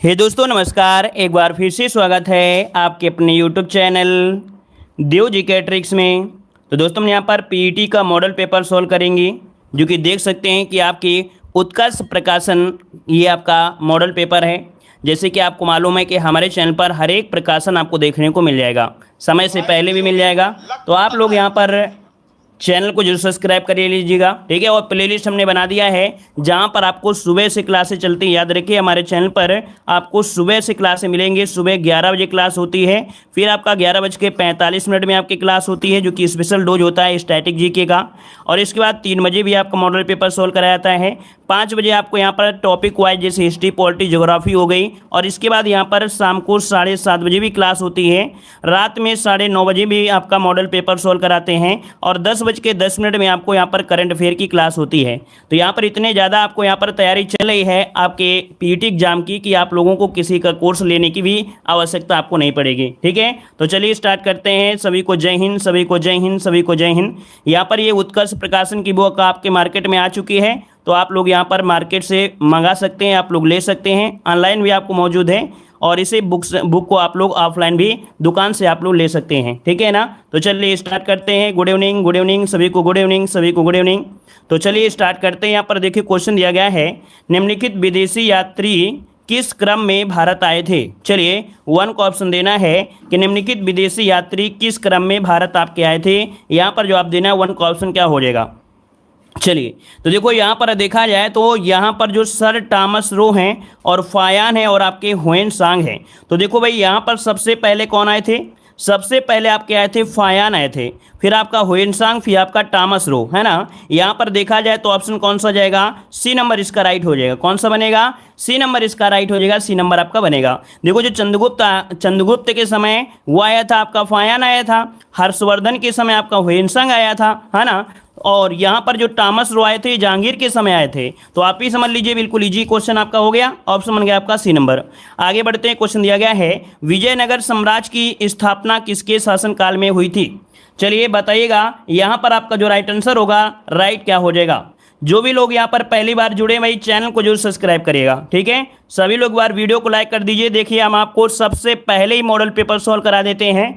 हे दोस्तों नमस्कार। एक बार फिर से स्वागत है आपके अपने यूट्यूब चैनल देव जीके ट्रिक्स में। तो दोस्तों हम यहाँ पर पीईटी का मॉडल पेपर सॉल्व करेंगे, जो कि देख सकते हैं कि आपकी उत्कर्ष प्रकाशन ये आपका मॉडल पेपर है। जैसे कि आपको मालूम है कि हमारे चैनल पर हर एक प्रकाशन आपको देखने को मिल जाएगा, समय से पहले भी मिल जाएगा। तो आप लोग यहाँ पर चैनल को जरूर सब्सक्राइब कर लीजिएगा, ठीक है। और प्लेलिस्ट हमने बना दिया है जहां पर आपको सुबह से क्लासें चलती हैं। याद रखिए हमारे चैनल पर आपको सुबह से क्लासें मिलेंगी। सुबह 11 बजे क्लास होती है, फिर आपका 11:45 में आपकी क्लास होती है, जो कि स्पेशल डोज होता है स्टैटिक जीके का। और इसके बाद 3 बजे भी आपका मॉडल पेपर सॉल्व कराया जाता है। 5 बजे आपको यहाँ पर टॉपिक वाइज जैसे हिस्ट्री, पॉलिटी, ज्योग्राफी हो गई। और इसके बाद यहाँ पर शाम को 7:30 बजे भी क्लास होती है। रात में 9:30 बजे भी आपका मॉडल पेपर सॉल्व कराते हैं। और 10:10 में आपको यहाँ पर करंट अफेयर की क्लास होती है। तो यहाँ पर इतने ज़्यादा आपको यहाँ पर तैयारी चल रही है आपके पीईटी एग्जाम की कि आप लोगों को किसी का कोर्स लेने की भी आवश्यकता आपको नहीं पड़ेगी, ठीक है। तो चलिए स्टार्ट करते हैं। सभी को जय हिंद, सभी को जय हिंद, सभी को जय हिंद। यहाँ पर ये उत्कर्ष प्रकाशन की बुक आपके मार्केट में आ चुकी है, तो आप लोग यहाँ पर मार्केट से मंगा सकते हैं, आप लोग ले सकते हैं। ऑनलाइन भी आपको मौजूद है और इसे बुक को आप लोग ऑफलाइन भी दुकान से आप लोग ले सकते हैं, ठीक है ना। तो चलिए स्टार्ट करते हैं। गुड इवनिंग सभी को, गुड इवनिंग सभी को, गुड इवनिंग। तो चलिए स्टार्ट करते हैं। यहाँ पर देखिए क्वेश्चन दिया गया है, निम्नलिखित विदेशी यात्री किस क्रम में भारत आए थे। चलिए 1 को ऑप्शन देना है कि निम्नलिखित विदेशी यात्री किस क्रम में भारत आपके आए थे। यहाँ पर जवाब देना है 1 का ऑप्शन क्या हो जाएगा। चलिए तो देखो यहाँ पर देखा जाए तो यहाँ पर जो सर टॉमस रो हैं और फायान है और आपके हुएन सांग है। तो देखो भाई यहाँ पर सबसे पहले कौन आए थे? सबसे पहले आपके आए थे फायान आए थे, फिर आपका हुएन सांग, फिर आपका टॉमस रो, है ना। यहाँ पर देखा जाए तो ऑप्शन कौन सा जाएगा? सी नंबर इसका राइट हो जाएगा। कौन सा बनेगा? सी नंबर इसका राइट हो जाएगा। सी नंबर आपका बनेगा। देखो जो चंद्रगुप्त के समय वो आया था आपका फायान आया था, हर्षवर्धन के समय आपका हुएन सांग आया था, है ना। और यहाँ पर जो टॉमस रो आए थे जहांगीर के समय आए थे। तो आप ही समझ लीजिए, बिल्कुल इजी क्वेश्चन आपका हो गया। ऑप्शन बन गया आपका सी नंबर। आगे बढ़ते हैं। क्वेश्चन दिया गया है, विजयनगर साम्राज्य की स्थापना किसके शासनकाल में हुई थी। चलिए बताइएगा यहाँ पर आपका जो राइट आंसर होगा, राइट क्या हो जाएगा। जो भी लोग यहाँ पर पहली बार जुड़े भाई चैनल को जरूर सब्सक्राइब करिएगा, ठीक है। सभी लोग बार वीडियो को लाइक कर दीजिए। देखिए हम आपको सबसे पहले ही मॉडल पेपर सॉल्व करा देते हैं।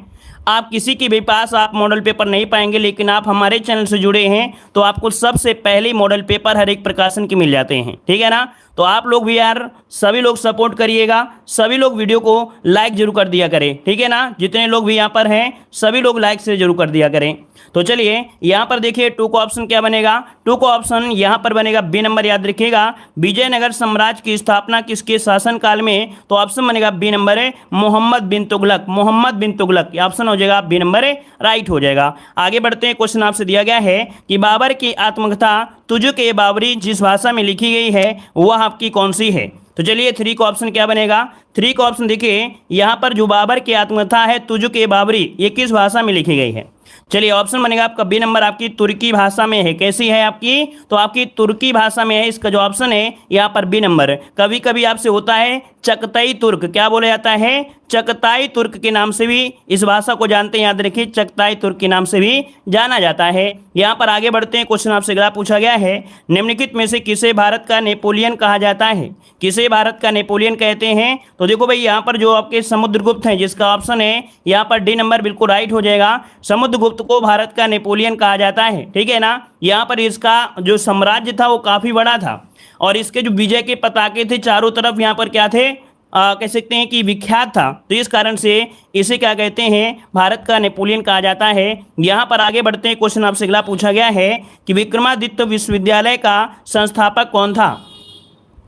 आप किसी के भी पास आप मॉडल पेपर नहीं पाएंगे, लेकिन आप हमारे चैनल से जुड़े हैं तो आपको सबसे पहले मॉडल पेपर हर एक प्रकाशन के मिल जाते हैं, ठीक है ना। तो आप लोग भी यार सभी लोग सपोर्ट करिएगा, सभी लोग वीडियो को लाइक जरूर कर दिया करें, ठीक है ना। जितने लोग भी यहाँ पर हैं सभी लोग लाइक से जरूर कर दिया करें। तो चलिए यहाँ पर देखिए 2 का ऑप्शन क्या बनेगा। 2 का ऑप्शन यहाँ पर बनेगा बी नंबर। याद रखिएगा विजयनगर साम्राज्य की स्थापना किसके शासनकाल में, तो ऑप्शन बनेगा बी नंबर है, मोहम्मद बिन तुगलक। मोहम्मद बिन तुगलक ये ऑप्शन हो जाएगा बी नंबर है, राइट हो जाएगा। आगे बढ़ते हैं। क्वेश्चन आपसे दिया गया है कि बाबर की आत्मकथा तुझके बाबरी जिस भाषा में लिखी गई है वह आपकी कौन सी है। तो चलिए 3 का ऑप्शन क्या बनेगा। 3 का ऑप्शन देखिए यहाँ पर जो बाबर की आत्मकथा है तुझके बाबरी, ये किस भाषा में लिखी गई है। चलिए ऑप्शन बनेगा आपका बी नंबर, आपकी तुर्की भाषा में है। कैसी है आपकी? तो आपकी तुर्की भाषा में है। इसका जो ऑप्शन है यहाँ पर बी नंबर। कभी कभी आपसे होता है चगताई तुर्क, क्या बोला जाता है? चगताई तुर्क के नाम से भी इस भाषा को जानते हैं। याद रखिए चगताई तुर्क के नाम से भी जाना जाता है। यहाँ पर आगे बढ़ते हैं। क्वेश्चन आपसे अगला पूछा गया है, निम्नलिखित में से किसे भारत का नेपोलियन कहा जाता है। किसे भारत का नेपोलियन कहते हैं। तो देखो भाई यहाँ पर जो आपके समुद्रगुप्त हैं, जिसका ऑप्शन है यहाँ पर डी नंबर बिल्कुल राइट हो जाएगा। समुद्रगुप्त को भारत का नेपोलियन कहा जाता है, ठीक है ना। यहाँ पर इसका जो साम्राज्य था वो काफी बड़ा था और इसके जो विजय के पताके थे चारों तरफ यहाँ पर क्या थे, कह सकते हैं कि विख्यात था। तो इस कारण से इसे क्या कहते हैं, भारत का नेपोलियन कहा जाता है। यहाँ पर आगे बढ़ते हैं। क्वेश्चन आपसे अगला पूछा गया है कि विक्रमादित्य विश्वविद्यालय का संस्थापक कौन था।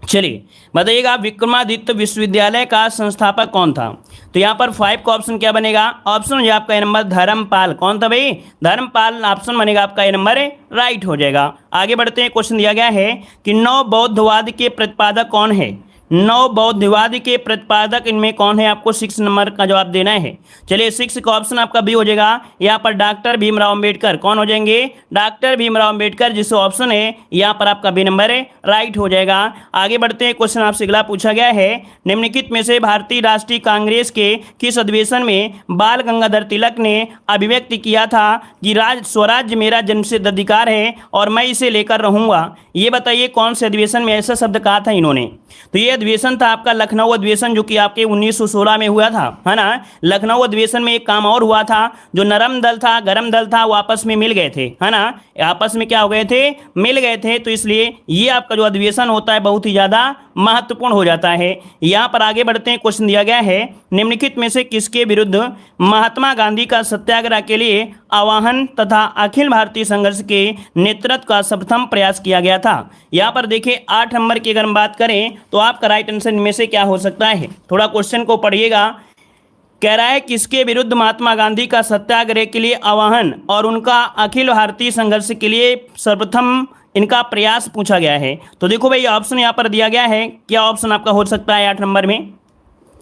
चलिए बताइएगा विक्रमादित्य विश्वविद्यालय का संस्थापक कौन था। तो यहाँ पर 5 का ऑप्शन क्या बनेगा। ऑप्शन हो जाएगा आपका ए नंबर, धर्मपाल। कौन था भाई? धर्मपाल। ऑप्शन बनेगा आपका ए नंबर, राइट हो जाएगा। आगे बढ़ते हैं। क्वेश्चन दिया गया है कि नव बौद्धवाद के प्रतिपादक कौन है। नव बौद्धवाद के प्रतिपादक इनमें कौन है, आपको 6 नंबर का जवाब देना है। चलिए 6 का ऑप्शन आपका बी हो जाएगा। यहाँ पर डॉक्टर भीमराव अंबेडकर। कौन हो जाएंगे? डॉक्टर भीमराव अंबेडकर, जिससे ऑप्शन है यहाँ पर आपका बी नंबर है, राइट हो जाएगा। आगे बढ़ते हैं। क्वेश्चन आपसे अगला पूछा गया है, निम्नलिखित में से भारतीय राष्ट्रीय कांग्रेस के किस अधिवेशन में बाल गंगाधर तिलक ने अभिव्यक्ति किया था कि स्वराज्य मेरा जन्मसिद्ध अधिकार है और मैं इसे लेकर रहूंगा। ये बताइए कौन से अधिवेशन में ऐसा शब्द कहा था इन्होंने। तो ये अधिवेशन था आपका लखनऊ अधिवेशन, जो कि आपके 1916 में हुआ था, है ना। लखनऊ अधिवेशन में एक काम और हुआ था, जो नरम दल था गरम दल था वो आपस में मिल गए थे, है ना। आपस में क्या हो गए थे, मिल गए थे। तो इसलिए ये आपका जो अधिवेशन होता है बहुत ही ज्यादा महत्वपूर्ण हो जाता है। यहाँ पर आगे बढ़ते हैं, क्वेश्चन दिया गया है निम्नलिखित में से किसके विरुद्ध महात्मा गांधी का सत्याग्रह के लिए आह्वान तथा अखिल भारतीय संघर्ष के नेतृत्व का सर्वप्रथम प्रयास किया गया था। यहाँ पर देखिए 8 नंबर की अगर हम बात करें तो आपका राइट आंसर इनमें से क्या हो सकता है। थोड़ा क्वेश्चन को पढ़िएगा। कह रहा है किसके विरुद्ध महात्मा गांधी का सत्याग्रह के लिए आह्वान और उनका अखिल भारतीय संघर्ष के लिए सर्वप्रथम इनका प्रयास पूछा गया है। तो देखो भाई ऑप्शन यहाँ पर दिया गया है, क्या ऑप्शन आपका हो सकता है 8 नंबर में।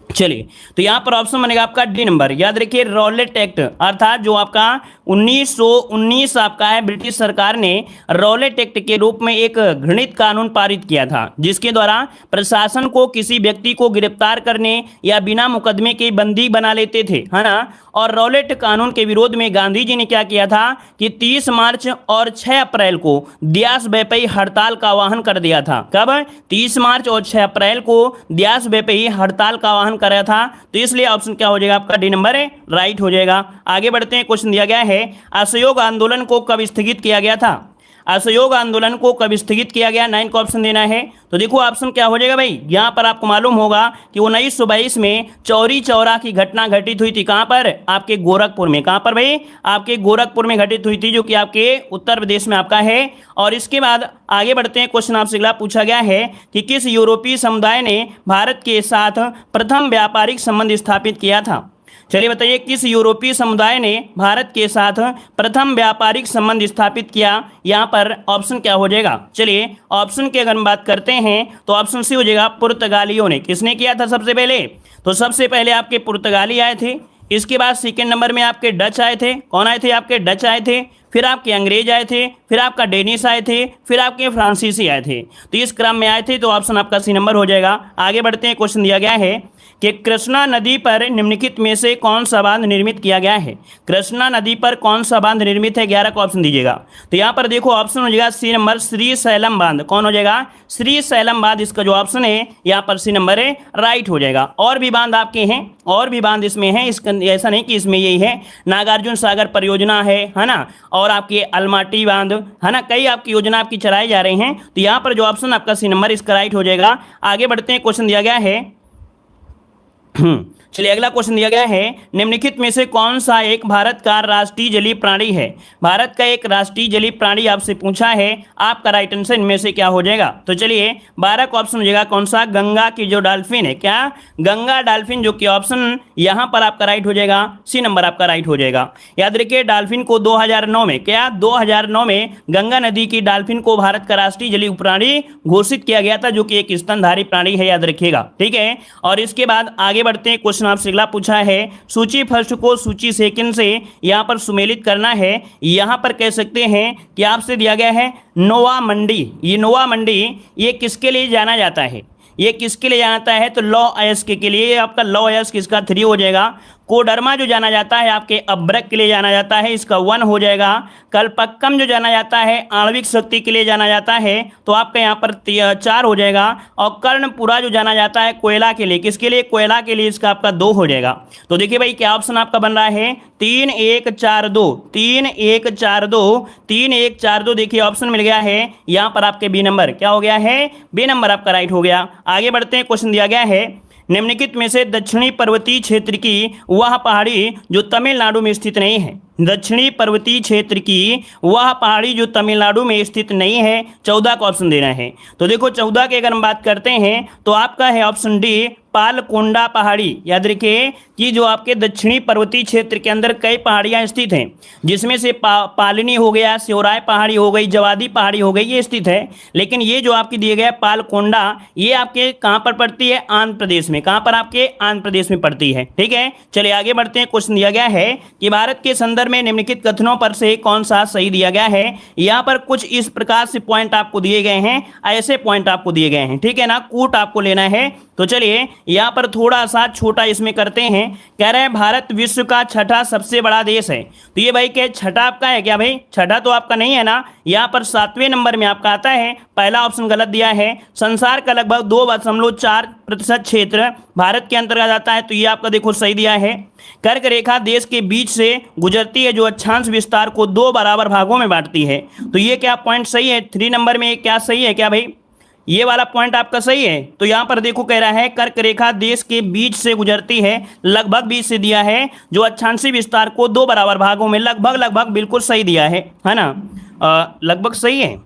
चलिए तो यहाँ पर ऑप्शन बनेगा आपका डी नंबर। याद रखिए रॉलेट एक्ट, अर्थात जो आपका 1919 आपका है, ब्रिटिश सरकार ने रॉलेट एक्ट के रूप में एक घृणित कानून पारित किया था, जिसके द्वारा प्रशासन को किसी व्यक्ति को गिरफ्तार करने या बिना मुकदमे के बंदी बना लेते थे, है ना। और रॉलेट कानून के विरोध में गांधी जी ने क्या किया था कि 30 मार्च और 6 अप्रैल को देशव्यापी हड़ताल का आह्वान कर दिया था। कब? 30 मार्च और 6 अप्रैल को देशव्यापी हड़ताल का आह्वान कराया था। तो इसलिए ऑप्शन क्या हो जाएगा आपका डी नंबर है, राइट हो जाएगा। आगे बढ़ते हैं, क्वेश्चन दिया गया है असहयोग आंदोलन को कब स्थगित किया गया था। असहयोग आंदोलन को कब स्थगित किया गया, 9 का ऑप्शन देना है। तो देखो ऑप्शन क्या हो जाएगा भाई, यहाँ पर आपको मालूम होगा कि 1922 में चौरी चौरा की घटना घटित हुई थी। कहाँ पर? आपके गोरखपुर में। कहाँ पर भाई? आपके गोरखपुर में घटित हुई थी, जो कि आपके उत्तर प्रदेश में आपका है। और इसके बाद आगे बढ़ते हैं, क्वेश्चन आपसे अगला पूछा गया है कि किस यूरोपीय समुदाय ने भारत के साथ प्रथम व्यापारिक संबंध स्थापित किया था। चलिए बताइए किस यूरोपीय समुदाय ने भारत के साथ प्रथम व्यापारिक संबंध स्थापित किया। यहाँ पर ऑप्शन क्या हो जाएगा। चलिए ऑप्शन की अगर हम बात करते हैं तो ऑप्शन सी हो जाएगा पुर्तगालियों ने। किसने किया था सबसे पहले? तो सबसे पहले आपके पुर्तगाली आए थे, इसके बाद सेकेंड नंबर में आपके डच आए थे। कौन आए थे? आपके डच आए थे, फिर आपके अंग्रेज आए थे, फिर आपका डेनिश आए थे, फिर आपके फ्रांसीसी आए थे। तो इस क्रम में आए थे, तो ऑप्शन आपका सी नंबर हो जाएगा। आगे बढ़ते हैं, क्वेश्चन दिया गया है कि कृष्णा नदी पर निम्नलिखित में से कौन सा बांध निर्मित किया गया है। कृष्णा नदी पर कौन सा बांध निर्मित है, 11 का ऑप्शन दीजिएगा। तो यहाँ पर देखो ऑप्शन हो जाएगा सी नंबर श्रीशैलम बांध। कौन हो जाएगा? श्रीशैलम बांध, इसका जो ऑप्शन है यहाँ पर सी नंबर है, राइट हो जाएगा। और भी बांध आपके हैं, और भी बांध इसमें है, इसका ऐसा नहीं कि इसमें यही है। नागार्जुन सागर परियोजना है ना, और आपके अलमाटी बांध, है ना, कई आपकी योजना आपकी चलाई जा रही हैं। तो यहाँ पर जो ऑप्शन आपका सी नंबर इसका राइट हो जाएगा। आगे बढ़ते हैं, क्वेश्चन दिया गया है चलिए अगला क्वेश्चन दिया गया है निम्नलिखित में से कौन सा एक भारत का राष्ट्रीय जलीय प्राणी है। भारत का एक राष्ट्रीय जलीय प्राणी आपसे पूछा है, आपका राइट आंसर इनमें से क्या हो जाएगा। तो चलिए 12 का ऑप्शन हो जाएगा कौन सा, गंगा की जो डॉल्फिन है, क्या गंगा डॉल्फिन, जो कि ऑप्शन यहां पर आपका राइट हो जाएगा, सी नंबर आपका राइट हो जाएगा। याद रखिए डॉल्फिन को 2009 में, क्या 2009 में गंगा नदी की डॉल्फिन को भारत का राष्ट्रीय जलीय प्राणी घोषित किया गया था, जो कि एक स्तनधारी प्राणी है, याद रखिएगा, ठीक है। और इसके बाद आगे बढ़ते हैं, क्वेश्चन आपसे अगला पूछा है सूची फर्स्ट को सूची सेकंड से यहां पर सुमेलित करना है। यहां पर कह सकते हैं कि आपसे दिया गया है नोवा मंडी। ये नोवा मंडी ये किसके लिए जाना जाता है, ये किसके लिए जाता है? तो लॉ अयस्क के लिए। आपका लॉ अयस्क इसका 3 हो जाएगा। कोडरमा जो जाना जाता है आपके अब्रक के लिए जाना जाता है, इसका 1 हो जाएगा। कलपक्कम जो जाना जाता है आणविक शक्ति के लिए जाना जाता है, तो आपका यहाँ पर 4 हो जाएगा। और कर्णपुरा जो जाना जाता है कोयला के लिए, किसके लिए? कोयला के लिए, इसका आपका 2 हो जाएगा। तो देखिए भाई क्या ऑप्शन आपका बन रहा है, 3 1 4 2, 3 1 4 2, 3 1 4 2। देखिए ऑप्शन मिल गया है यहाँ पर आपके बी नंबर, क्या हो गया है? बी नंबर आपका राइट हो गया। आगे बढ़ते हैं, क्वेश्चन दिया गया है निम्नलिखित में से दक्षिणी पर्वतीय क्षेत्र की वह पहाड़ी जो तमिलनाडु में स्थित नहीं है। दक्षिणी पर्वतीय क्षेत्र की वह पहाड़ी जो तमिलनाडु में स्थित नहीं है, 14 का ऑप्शन देना है। तो देखो 14 की अगर हम बात करते हैं तो आपका है ऑप्शन डी पालकोंडा पहाड़ी। याद रखिए कि जो आपके दक्षिणी पर्वतीय क्षेत्र के अंदर कई पहाड़ियां स्थित हैं, जिसमें से पालिनी हो गया, सिवराय पहाड़ी हो गई, जवादी पहाड़ी हो गई, ये स्थित है। लेकिन ये जो आपकी दिए गए पालकोंडा, ये आपके कहाँ पर पड़ती है? आंध्र प्रदेश में। कहाँ पर? आपके आंध्र प्रदेश में पड़ती है, ठीक है। चलिए आगे बढ़ते हैं, क्वेश्चन दिया गया है कि भारत के संदर्भ में निम्नलिखित कथनों पर से कौन सा सही दिया गया है। यहाँ पर कुछ इस प्रकार से पॉइंट आपको दिए गए हैं, ऐसे पॉइंट आपको दिए गए हैं, ठीक है ना, कूट आपको लेना है। तो चलिए यहाँ पर थोड़ा सा छोटा इसमें करते हैं। कह रहे हैं भारत विश्व का छठा सबसे बड़ा देश है। तो ये भाई क्या छठा आपका है क्या भाई? छठा तो आपका नहीं है ना, यहाँ पर 7वें नंबर में आपका आता है। पहला ऑप्शन गलत दिया है। संसार का लगभग 2.4% क्षेत्र भारत के अंतर्गत आता है, तो ये आपका देखो सही दिया है। कर्क रेखा देश के बीच से गुजरती है जो अक्षांश विस्तार को 2 बराबर भागों में बांटती है, तो ये क्या पॉइंट सही है? 3 नंबर में क्या सही है क्या भाई? ये वाला पॉइंट आपका सही है। तो यहाँ पर देखो कह रहा है कर्क रेखा देश के बीच से गुजरती है, लगभग बीच से दिया है, जो अक्षांशीय विस्तार को 2 बराबर भागों में, लगभग बिल्कुल सही दिया है ना? लगभग सही है,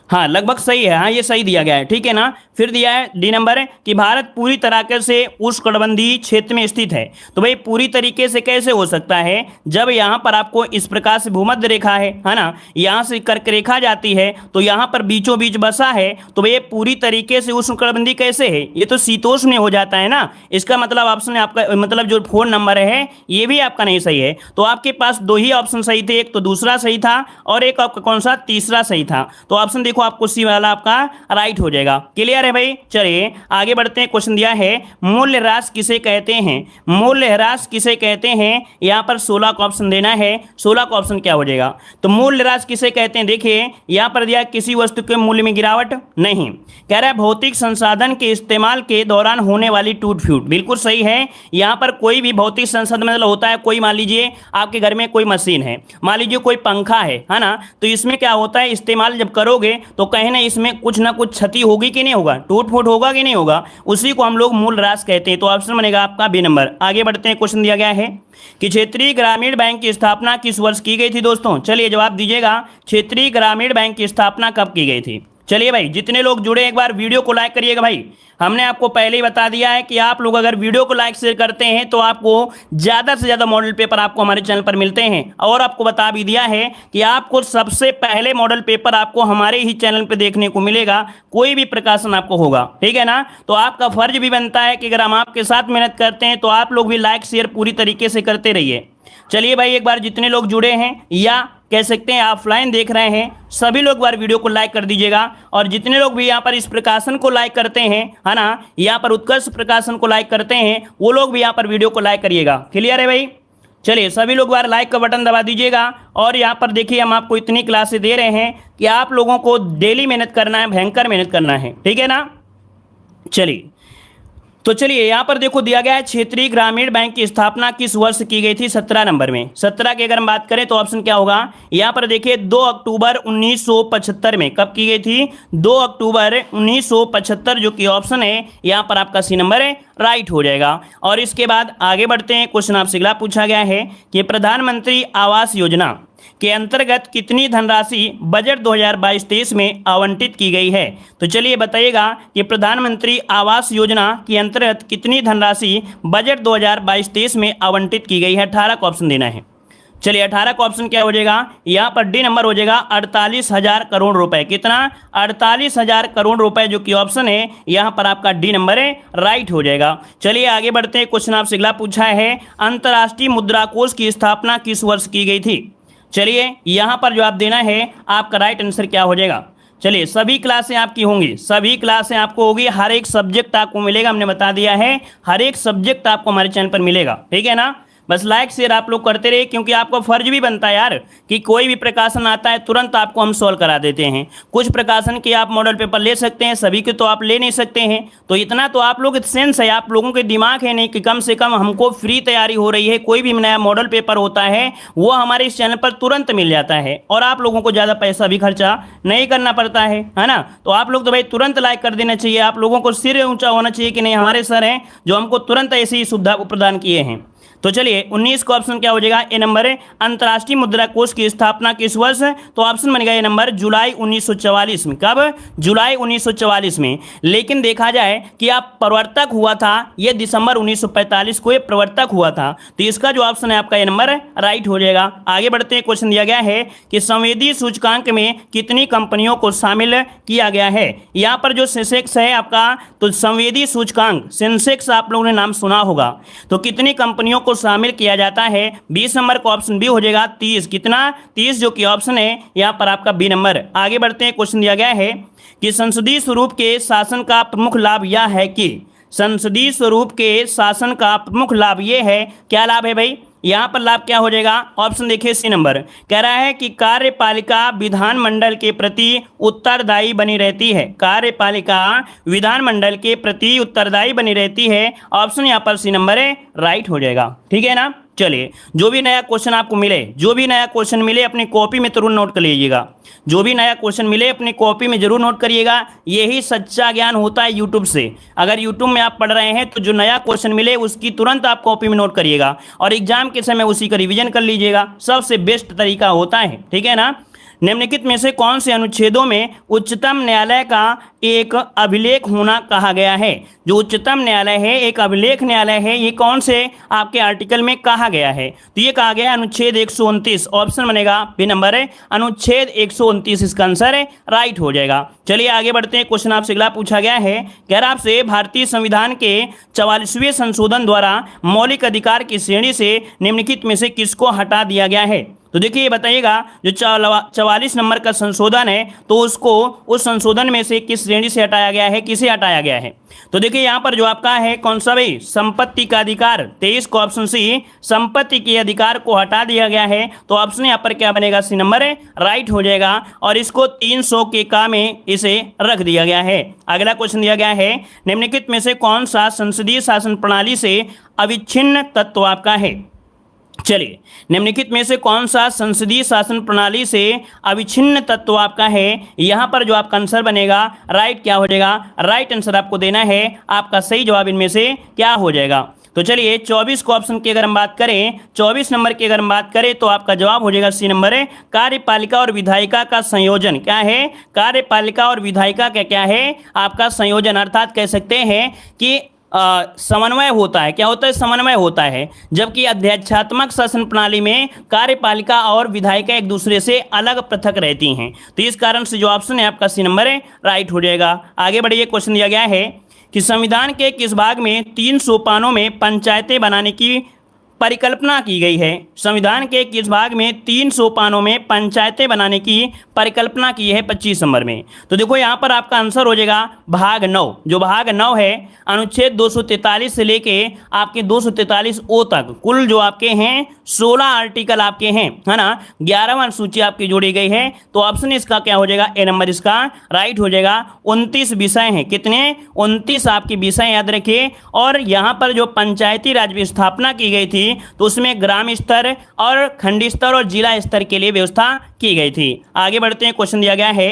हाँ लगभग सही है, हाँ ये सही दिया गया है, ठीक है ना। फिर दिया है डी नंबर कि भारत पूरी तरीके से उष्णकटिबंधीय क्षेत्र में स्थित है। तो भाई पूरी तरीके से कैसे हो सकता है जब यहाँ पर आपको इस प्रकार से भूमध्य रेखा है ना, यहाँ से कर्क रेखा जाती है तो यहाँ पर बीचों बीच बसा है, तो भाई पूरी तरीके से उष्णकटिबंधीय कैसे है? ये तो शीतोष्ण में हो जाता है ना। इसका मतलब ऑप्शन आपका मतलब जो 4 नंबर है ये भी आपका नहीं सही है। तो आपके पास 2 ही ऑप्शन सही थे, एक तो दूसरा सही था और एक आपका कौन सा तीसरा सही था। तो ऑप्शन देखो आपको सी वाला आपका राइट हो जाएगा। क्लियर है भाई? चलिए आगे बढ़ते हैं। क्वेश्चन दिया है मूल्यह्रास किसे कहते हैं? मूल्यह्रास किसे कहते हैं? यहां पर 16 का ऑप्शन देना है। 16 का ऑप्शन क्या हो जाएगा? तो मूल्यह्रास किसे कहते हैं, देखिए यहां पर दिया किसी वस्तु के मूल्य में गिरावट नहीं, कह रहा है भौतिक संसाधन के इस्तेमाल के दौरान होने वाली टूट फूट, बिल्कुल सही है। यहां पर कोई भी भौतिक संसाधन मतलब होता है, कोई मान लीजिए आपके घर में कोई मशीन है, मान लीजिए कोई पंखा है ना, तो इसमें क्या होता है इस्तेमाल जब करोगे तो कहीं ना इसमें कुछ ना कुछ क्षति होगी कि नहीं होगा, टूट फूट होगा कि नहीं होगा, उसी को हम लोग मूल्यह्रास कहते हैं। तो ऑप्शन बनेगा आपका बी नंबर। आगे बढ़ते हैं। क्वेश्चन दिया गया है कि क्षेत्रीय ग्रामीण बैंक की स्थापना किस वर्ष की गई थी दोस्तों? चलिए जवाब दीजिएगा, क्षेत्रीय ग्रामीण बैंक की स्थापना कब की गई थी? चलिए भाई जितने लोग जुड़े एक बार वीडियो को लाइक करिएगा भाई। हमने आपको पहले ही बता दिया है कि आप लोग अगर वीडियो को लाइक शेयर करते हैं तो आपको ज़्यादा से ज़्यादा मॉडल पेपर आपको हमारे चैनल पर मिलते हैं, और आपको बता भी दिया है कि आपको सबसे पहले मॉडल पेपर आपको हमारे ही चैनल पर देखने को मिलेगा, कोई भी प्रकाशन आपको होगा, ठीक है ना। तो आपका फर्ज भी बनता है कि अगर हम आपके साथ मेहनत करते हैं तो आप लोग भी लाइक शेयर पूरी तरीके से करते रहिए। चलिए भाई एक बार जितने लोग जुड़े हैं या कह सकते हैं ऑफलाइन देख रहे हैं, सभी लोग बार वीडियो को लाइक कर दीजिएगा, और जितने लोग भी यहाँ पर इस प्रकाशन को लाइक करते हैं है ना, यहाँ पर उत्कर्ष प्रकाशन को लाइक करते हैं, वो लोग भी यहाँ पर वीडियो को लाइक करिएगा। क्लियर है भाई? चलिए सभी लोग बार लाइक का बटन दबा दीजिएगा। और यहाँ पर देखिए हम आपको इतनी क्लासें दे रहे हैं कि आप लोगों को डेली मेहनत करना है, भयंकर मेहनत करना है, ठीक है ना। चलिए तो चलिए यहाँ पर देखो दिया गया है क्षेत्रीय ग्रामीण बैंक की स्थापना किस वर्ष की गई थी? 17 नंबर में। 17 की अगर हम बात करें तो ऑप्शन क्या होगा? यहाँ पर देखिए 2 अक्टूबर 1975 में। कब की गई थी? 2 अक्टूबर 1975, जो कि ऑप्शन है यहाँ पर आपका सी नंबर है, राइट हो जाएगा। और इसके बाद आगे बढ़ते हैं। क्वेश्चन आपसे अगला पूछा गया है कि प्रधानमंत्री आवास योजना के अंतर्गत कितनी धनराशि बजट 2022-23 में आवंटित की गई है? तो चलिए बताइएगा कि प्रधानमंत्री आवास योजना के अंतर्गत कितनी धनराशि बजट 2022-23 में आवंटित की गई है? 18 का ऑप्शन देना है। चलिए 18 का ऑप्शन क्या हो जाएगा? यहाँ पर डी नंबर हो जाएगा 48,000 करोड़ रुपए। कितना? 48,000 करोड़ रुपए, जो कि ऑप्शन है यहाँ पर आपका डी नंबर है, राइट हो जाएगा। चलिए आगे बढ़ते हैं। क्वेश्चन आपसे अगला पूछा है अंतर्राष्ट्रीय मुद्रा कोष की स्थापना किस वर्ष की गई थी? चलिए यहाँ पर जवाब देना है, आपका राइट आंसर क्या हो जाएगा? चलिए सभी क्लासें आपकी होंगी, सभी क्लासें आपको होगी, हर एक सब्जेक्ट आपको मिलेगा, हमने बता दिया है हर एक सब्जेक्ट आपको हमारे चैनल पर मिलेगा, ठीक है ना। बस लाइक शेयर आप लोग करते रहिए, क्योंकि आपका फर्ज भी बनता है यार कि कोई भी प्रकाशन आता है तुरंत आपको हम सॉल्व करा देते हैं। कुछ प्रकाशन के आप मॉडल पेपर ले सकते हैं, सभी के तो आप ले नहीं सकते हैं। तो इतना तो आप लोग सेंस है, आप लोगों के दिमाग है नहीं कि कम से कम हमको फ्री तैयारी हो रही है, कोई भी नया मॉडल पेपर होता है वो हमारे इस चैनल पर तुरंत मिल जाता है, और आप लोगों को ज़्यादा पैसा भी खर्चा नहीं करना पड़ता है ना। तो आप लोग तो भाई तुरंत लाइक कर देना चाहिए, आप लोगों को सिर ऊंचा होना चाहिए कि नहीं हमारे सर हैं जो हमको तुरंत ऐसी सुविधा प्रदान किए हैं। तो चलिए 19 का ऑप्शन क्या हो जाएगा? ए नंबर है अंतर्राष्ट्रीय मुद्रा कोष की स्थापना किस वर्ष? तो ऑप्शन बनेगा ए नंबर जुलाई 1944 में। कब? जुलाई 1944 में। लेकिन देखा जाए कि आप प्रवर्तक हुआ था ये दिसंबर 1945 को ये प्रवर्तक हुआ था, तो इसका जो ऑप्शन है आपका ए नंबर राइट हो जाएगा। आगे बढ़ते हैं। क्वेश्चन दिया गया है कि संवेदी सूचकांक में कितनी कंपनियों को शामिल किया गया है? यहाँ पर जो सेंसेक्स है आपका, तो संवेदी सूचकांक सेंसेक्स आप लोगों ने नाम सुना होगा, तो कितनी कंपनियों को शामिल किया जाता है। 20 नंबर का ऑप्शन बी हो जाएगा 30। कितना? 30 जो कि ऑप्शन है यहाँ पर आपका बी नंबर। आगे बढ़ते हैं, क्वेश्चन दिया गया है कि संसदीय स्वरूप के शासन का प्रमुख लाभ यह है कि, संसदीय स्वरूप के शासन का प्रमुख लाभ ये है, क्या लाभ है भाई? यहाँ पर लाभ क्या हो जाएगा? ऑप्शन देखिए सी नंबर। कह रहा है कि कार्यपालिका विधानमंडल के प्रति उत्तरदायी बनी रहती है। कार्यपालिका विधानमंडल के प्रति उत्तरदायी बनी रहती है। ऑप्शन यहाँ पर सी नंबर है, राइट हो जाएगा। ठीक है ना? चलिए, जो भी नया क्वेश्चन आपको मिले, जो भी नया क्वेश्चन मिले अपनी कॉपी में जरूर नोट कर लीजिएगा। जो भी नया क्वेश्चन मिले अपनी कॉपी में जरूर नोट करिएगा। यही सच्चा ज्ञान होता है यूट्यूब से। अगर यूट्यूब में आप पढ़ रहे हैं तो जो नया क्वेश्चन मिले उसकी तुरंत आप कॉपी में नोट करिएगा और एग्जाम के समय उसी का रिवीजन कर लीजिएगा। सबसे बेस्ट तरीका होता है। ठीक है ना? निम्नलिखित में से कौन से अनुच्छेदों में उच्चतम न्यायालय का एक अभिलेख होना कहा गया है? जो उच्चतम न्यायालय है, एक अभिलेख न्यायालय है, ये कौन से आपके आर्टिकल में कहा गया है? तो ये कहा गया है अनुच्छेद 129। ऑप्शन बनेगा बी नंबर है, अनुच्छेद 129 इसका आंसर है, राइट हो जाएगा। चलिए आगे बढ़ते हैं। क्वेश्चन आपसे अगला पूछा गया है, कह रहा आपसे भारतीय संविधान के 44वें संशोधन द्वारा मौलिक अधिकार की श्रेणी से निम्नलिखित में से किसको हटा दिया गया है? तो देखिए ये बताइएगा, जो 44 नंबर का संशोधन है तो उसको, उस संशोधन में से किस श्रेणी से हटाया गया है, किसे हटाया गया है? तो देखिए यहाँ पर जो आपका है कौन सा भाई? संपत्ति का अधिकार। 23 को ऑप्शन सी, संपत्ति के अधिकार को हटा दिया गया है। तो ऑप्शन यहाँ पर क्या बनेगा? सी नंबर है, राइट हो जाएगा। और इसको 300 के का में इसे रख दिया गया है। अगला क्वेश्चन दिया गया है, निम्नलिखित में से कौन सा संसदीय शासन प्रणाली से अविच्छिन्न तत्व आपका है? चलिए, निम्नलिखित में से कौन सा संसदीय शासन प्रणाली से अविच्छिन्न तत्व आपका है? यहाँ पर जो आपका आंसर बनेगा, राइट क्या हो जाएगा? राइट आंसर आपको देना है। आपका सही जवाब इनमें से क्या हो जाएगा? तो चलिए 24 को ऑप्शन की अगर हम बात करें, 24 नंबर की अगर हम बात करें तो आपका जवाब हो जाएगा सी नंबर है, कार्यपालिका और विधायिका का संयोजन। क्या है? कार्यपालिका और विधायिका का क्या है? आपका संयोजन। अर्थात कह सकते हैं कि समन्वय होता है। क्या होता है? समन्वय होता है। जबकि अध्यक्षात्मक शासन प्रणाली में कार्यपालिका और विधायिका एक दूसरे से अलग पृथक रहती हैं। तो इस कारण से जो ऑप्शन है आपका सी नंबर है, राइट हो जाएगा। आगे बढ़िए, क्वेश्चन दिया गया है कि संविधान के किस भाग में 3 सोपानों में पंचायतें बनाने की परिकल्पना की गई है? संविधान के किस भाग में 3 सोपानों में पंचायतें बनाने की परिकल्पना की है? 25 नंबर में। तो देखो यहाँ पर आपका आंसर हो जाएगा भाग 9। जो भाग 9 है, अनुच्छेद 243 से लेके आपके 243 ओ तक कुल जो आपके हैं 16 आर्टिकल आपके हैं, है ना? 11वां अनुसूची आपकी जोड़ी गई है। तो ऑप्शन इसका क्या हो जाएगा? ए नंबर इसका राइट हो जाएगा। 29 विषय हैं। कितने? 29 आपके विषय याद रखिए। और यहाँ पर जो पंचायती राज की स्थापना की गई थी तो उसमें ग्राम स्तर और खंड स्तर और जिला स्तर के लिए व्यवस्था की गई थी। आगे बढ़ते हैं। क्वेश्चन दिया गया है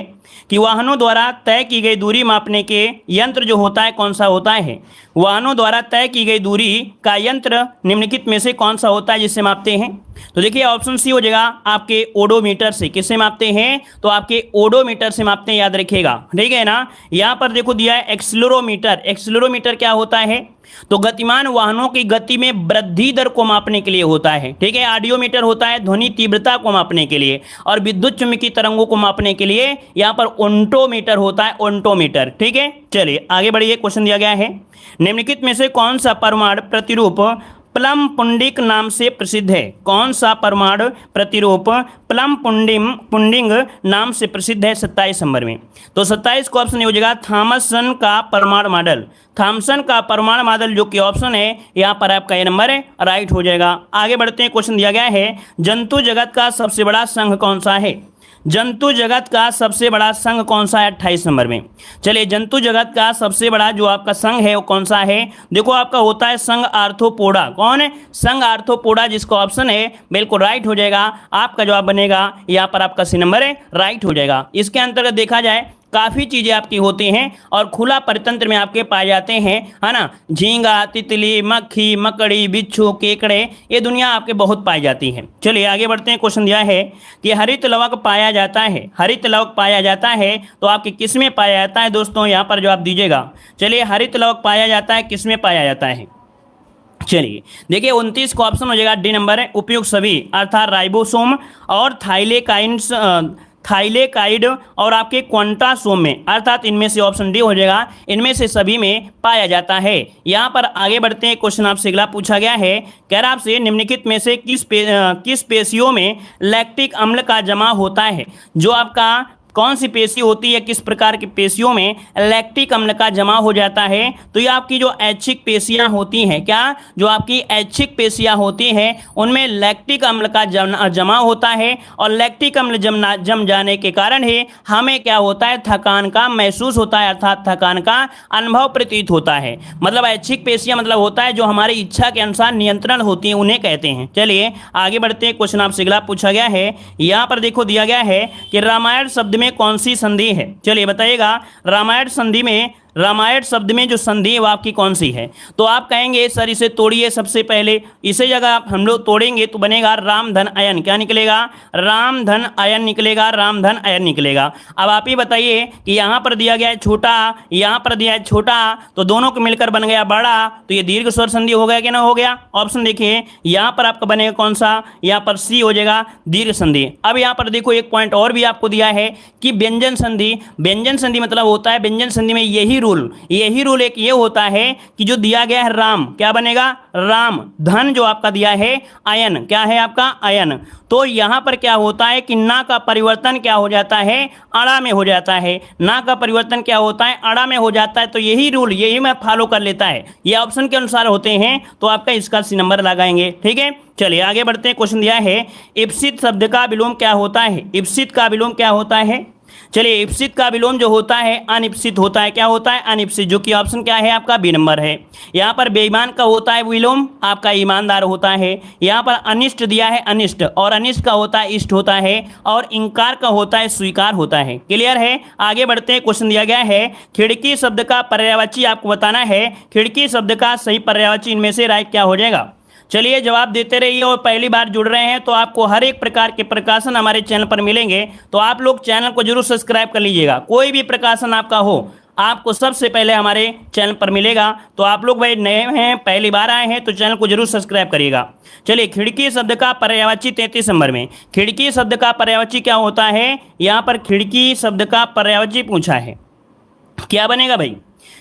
कि वाहनों द्वारा तय की गई दूरी मापने के यंत्र जो होता है कौन सा होता है? वाहनों द्वारा तय की गई दूरी का यंत्र निम्नलिखित में से कौन सा होता है जिससे मापते हैं? तो देखिए ऑप्शन सी हो जाएगा आपके ओडोमीटर से। किससे मापते हैं? तो आपके ओडोमीटर से मापते हैं, याद रखिएगा। ठीक है ना? यहाँ पर देखो दिया है एक्सीलरोमीटर। एक्सीलरोमीटर क्या होता है? तो गतिमान वाहनों की गति में वृद्धि दर को मापने के लिए होता है। ठीक है। ऑडियोमीटर होता है ध्वनि तीव्रता को मापने के लिए, और विद्युत चुम्बकीय तरंगों को मापने के लिए यहाँ पर ओंटोमीटर होता है, ओंटोमीटर। ठीक है। चलिए आगे बढ़िए। क्वेश्चन दिया गया है, निम्नलिखित में से कौन सा परमाणु प्रतिरूप प्लम पुंडिक नाम से प्रसिद्ध है? कौन सा परमाणु प्रतिरूप प्लम पुंडिंग नाम से प्रसिद्ध है? 27 नंबर में। तो 27 को ऑप्शन हो जाएगा थॉमसन का परमाणु मॉडल। थॉमसन का परमाणु मॉडल जो कि ऑप्शन है यहाँ पर आपका ये नंबर है, राइट हो जाएगा। आगे बढ़ते हैं। क्वेश्चन दिया गया है, जंतु जगत का सबसे बड़ा संघ कौन सा है? जंतु जगत का सबसे बड़ा संघ कौन सा है? 28 नंबर में। चलिए जंतु जगत का सबसे बड़ा जो आपका संघ है वो कौन सा है? देखो आपका होता है संघ आर्थ्रोपोडा। कौन है? संघ आर्थ्रोपोडा, जिसका ऑप्शन है बिल्कुल राइट हो जाएगा। आपका जवाब बनेगा यहाँ पर आपका सी नंबर है, राइट हो जाएगा। इसके अंतर्गत देखा जाए काफ़ी चीज़ें आपकी होती हैं और खुला परितंत्र में आपके पाए जाते हैं, है ना? झींगा, तितली, मक्खी, मकड़ी, बिच्छू, केकड़े, ये दुनिया आपके बहुत पाई जाती है। चलिए आगे बढ़ते हैं। क्वेश्चन दिया है कि हरित लवक पाया जाता है। हरित लवक पाया जाता है तो आपके किस में पाया जाता है? दोस्तों यहाँ पर जवाब दीजिएगा। चलिए हरित लवक पाया जाता है किस में पाया जाता है? चलिए देखिए 29 को ऑप्शन हो जाएगा डी नंबर है, उपयुक्त सभी, अर्थात राइबोसोम और थाइलेकाइड और आपके क्वांटासोम में, अर्थात इनमें से ऑप्शन डी हो जाएगा, इनमें से सभी में पाया जाता है। यहाँ पर आगे बढ़ते हैं, क्वेश्चन आपसे अगला पूछा गया है, कह रहा आपसे निम्नलिखित में से किस पेशियों में लैक्टिक अम्ल का जमा होता है। जो आपका कौन सी पेशी होती है, किस प्रकार की पेशियों में लैक्टिक अम्ल का जमा हो जाता है, तो ये आपकी जो ऐच्छिक पेशियां होती हैं, क्या जो आपकी ऐच्छिक पेशियां होती हैं उनमें लैक्टिक अम्ल का जमा होता है, और लैक्टिक अम्ल जम जाने के कारण ही हमें क्या होता है, थकान का महसूस होता है, अर्थात थकान का अनुभव प्रतीत होता है। मतलब ऐच्छिक पेशियां मतलब होता है जो हमारी इच्छा के अनुसार नियंत्रण होती है, उन्हें कहते हैं। चलिए आगे बढ़ते हैं, क्वेश्चन आपसे अगला पूछा गया है, यहाँ पर देखो दिया गया है कि रामायण शब्द में कौन सी संधि है। चलिए बताइएगा, रामायण शब्द में जो संधि है वो आपकी कौन सी है। तो आप कहेंगे सर इसे तोड़िए, सबसे पहले इसे जगह हम लोग तोड़ेंगे तो बनेगा राम धन अयन, क्या निकलेगा, राम धन अयन निकलेगा, राम धन अयन निकलेगा। अब आप ही बताइए कि यहाँ पर दिया गया है छोटा, यहाँ पर दिया है छोटा, तो दोनों को मिलकर बन गया बड़ा, तो ये दीर्घ स्वर संधि हो गया कि ना हो गया। ऑप्शन देखिए, यहाँ पर आपका बनेगा कौन सा, यहाँ पर सी हो जाएगा, दीर्घ संधि। अब यहाँ पर देखो एक पॉइंट और भी आपको दिया है कि व्यंजन संधि मतलब होता है, व्यंजन संधि में यही रूल एक ये होता है कि जो दिया गया है राम, क्या बनेगा, राम, धन जो आपका दिया है अयन, क्या है आपका अयन, तो यहां पर क्या होता है कि ना का परिवर्तन क्या हो जाता है, अड़ा में हो जाता है, ना का परिवर्तन क्या होता है, अड़ा में हो जाता है। तो यही रूल, यही मैं फॉलो कर लेता है, ये ऑप्शन के अनुसार होते हैं, तो आपका इसका सी नंबर लगाएंगे। ठीक है, चलिए आगे बढ़ते हैं। क्वेश्चन दिया है इप्सित शब्द का विलोम क्या होता है, इप्सित का विलोम क्या होता है। चलिए इप्सित का विलोम जो होता है अनिप्सित होता है, क्या होता है, अनिप्सित, जो कि ऑप्शन क्या है आपका बी नंबर है। यहाँ पर बेईमान का होता है विलोम आपका ईमानदार होता है। यहाँ पर अनिष्ट दिया है अनिष्ट, और अनिष्ट का होता है इष्ट होता है, और इंकार का होता है स्वीकार होता है। क्लियर है, आगे बढ़ते हैं। क्वेश्चन दिया गया है खिड़की शब्द का पर्यायवाची आपको बताना है, खिड़की शब्द का सही पर्यायवाची इनमें से राइट क्या हो जाएगा। चलिए जवाब देते रहिए, और पहली बार जुड़ रहे हैं तो आपको हर एक प्रकार के प्रकाशन हमारे चैनल पर मिलेंगे, तो आप लोग चैनल को जरूर सब्सक्राइब कर लीजिएगा। कोई भी प्रकाशन आपका हो आपको सबसे पहले हमारे चैनल पर मिलेगा। तो आप लोग भाई नए हैं, पहली बार आए हैं, तो चैनल को जरूर सब्सक्राइब करिएगा। चलिए खिड़की शब्द का पर्यायवाची 33 नंबर में, खिड़की शब्द का पर्यायवाची क्या होता है, यहाँ पर खिड़की शब्द का पर्यायवाची पूछा है, क्या बनेगा भाई।